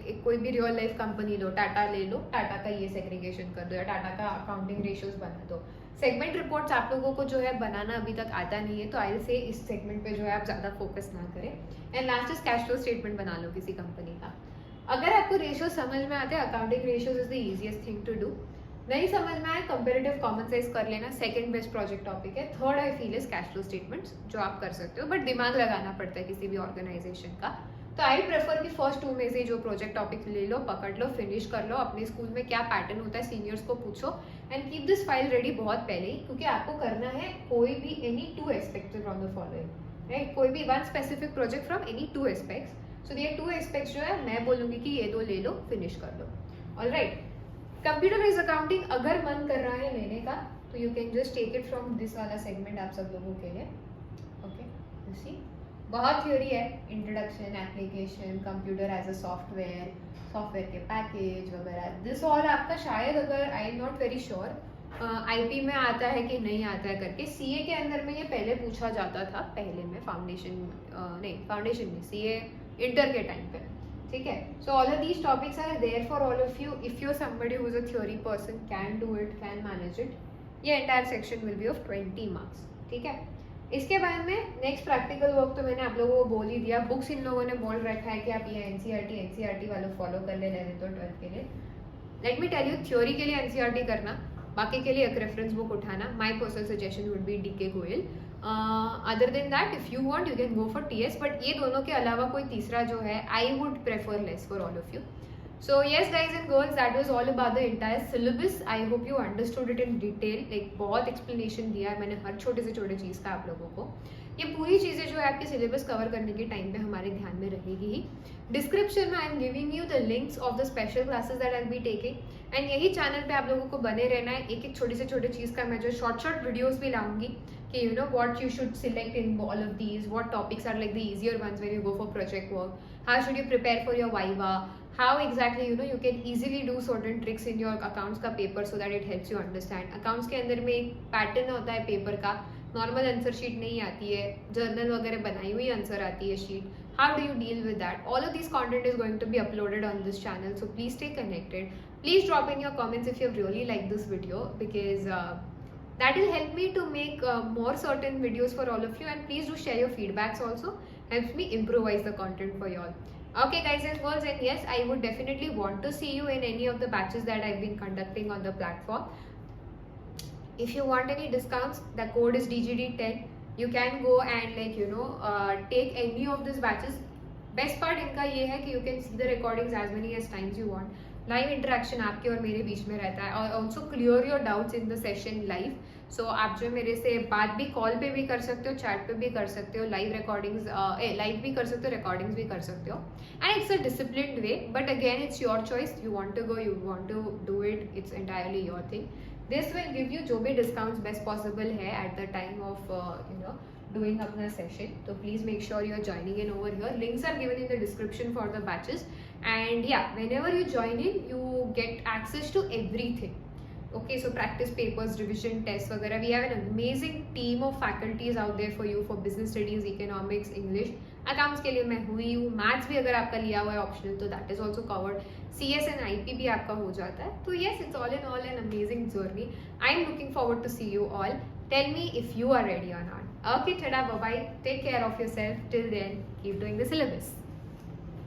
एक कोई भी रियल लाइफ कंपनी लो, टाटा ले लो, टाटा का ये सेग्रीगेशन कर दो या टाटा का अकाउंटिंग रेशियोज बना दो. सेगमेंट रिपोर्ट्स आप लोगों को जो है बनाना अभी तक आता नहीं है, तो आई से इस सेगमेंट पे जो है आप ज़्यादा फोकस ना करें. And last is cash flow statement बना लो किसी कंपनी का. अगर आपको रेशियो समझ में आते हैं, accounting ratios is the easiest thing to do. नहीं समझ में आए, कंपेरेटिव कॉमन साइज कर लेना, सेकंड बेस्ट प्रोजेक्ट टॉपिक है. Third I feel is cash flow statements, जो आप कर सकते हो, बट दिमाग लगाना पड़ता है किसी भी ऑर्गेनाइजेशन का. तो आई प्रेफर कि फर्स्ट 2 में से जो प्रोजेक्ट टॉपिक ले लो, पकड़ लो, फिनिश कर लो. अपने स्कूल में क्या पैटर्न होता है सीनियर्स को पूछो, and keep this file ready बहुत पहले ही, क्योंकि आपको करना है कोई भी any 2 aspects from the following, right? कोई भी one specific project from any 2 aspects. So ये 2 एस्पेक्ट्स जो है मैं बोलूँगी कि ये 2 ले लो, फिनिश कर लो. ऑलराइट, कंप्यूटर बेस्ड अकाउंटिंग अगर मन कर रहा है लेने का तो you can just take it from this वाला सेगमेंट आप सब लोगों के लिए. ओके, यू सी, बहुत थ्योरी है, introduction, application, computer as a software, software के पैकेज वगैरह. दिस ऑल आपका शायद, अगर I am not very sure, IP में आता है कि नहीं आता है करके. सीए के अंदर में ये पहले पूछा जाता था, पहले में फाउंडेशन नहीं, सीए इंटर के टाइम पे, ठीक है. So all of these topics are there for all of you. If you somebody who is a theory person, can do it, can manage it, ये entire section will be of 20 marks, ठीक है. इसके बाद में next practical work तो मैंने आप लोगों को बोल ही दिया. बुक्स इन लोगों ने बोल रखा है कि आप ये एनसीईआरटी वालों फॉलो कर ले 11th और 12th के लिए. Let me tell you, theory के लिए एनसीईआरटी करना, बाकी के लिए एक रेफरेंस बुक उठाना. My personal suggestion would be DK Goyal. Other than that, if you want you can go for TS, but ये दोनों के अलावा कोई तीसरा जो है, I would prefer less for all of you. So yes guys and girls, that was all about the entire syllabus. I hope you understood it in detail. Like बहुत explanation दिया है मैंने हर छोटे से छोटे चीज़ का आप लोगों को. ये पूरी चीज़ें जो है आपके सिलेबस कवर करने के टाइम पे हमारे ध्यान में रहेगी ही. डिस्क्रिप्शन में I am giving you the links of the special classes that I will be taking. And यही चैनल पे आप लोगों को बने रहना है. एक एक छोटी से छोटे चीज़ का मैं जो शॉर्ट वीडियोस भी लाऊंगी कि you know what you should select in all of these, what topics are like the easier ones when you go for project work, how should you prepare for your viva, how exactly you can easily do certain tricks in your accounts का paper so that it helps you understand. accounts के अंदर में एक pattern होता है paper का, normal answer sheet नहीं आती है, जर्नल वगैरह बनाई हुई आंसर आती है sheet. how do you deal with that? all of these content is going to be uploaded on this channel, so please stay connected. Please drop in your comments if you have really liked this video, because That will help me to make more certain videos for all of you, and please do share your feedbacks also. Helps me improvise the content for you all. Okay guys and girls, and yes, I would definitely want to see you in any of the batches that I've been conducting on the platform. If you want any discounts, the code is DGD10. You can go and take any of these batches. Best part इनका ये है कि you can see the recordings as many as times you want. Live interaction आपके और मेरे बीच में रहता है, और also clear your doubts in the session live. So आप जो मेरे से बात भी कॉल पे भी कर सकते हो, चैट पे भी कर सकते हो, लाइव रिकॉर्डिंग्स लाइव भी कर सकते हो, रिकॉर्डिंग्स भी कर सकते हो. And it's a disciplined way, but again it's your choice. You want to go, you want to do it, it's entirely your thing. This will give you जो भी discounts best possible है at the time of doing अपना session. So please make sure you are joining in over here. Links are given in the description for the batches. And yeah, whenever you join in, you get access to everything. Okay, so practice papers, revision tests वगैरह. We have an amazing team of faculties out there for you for business studies, economics, English. Accounts के लिए मैं हुई हूँ. Maths भी अगर आपका लिया हुआ है optional, तो that is also covered. CS and IP भी आपका हो जाता है. तो yes, it's all in all an amazing journey. I am looking forward to see you all. Tell me if you are ready or not. Okay, tada, bye bye. Take care of yourself. Till then, keep doing the syllabus.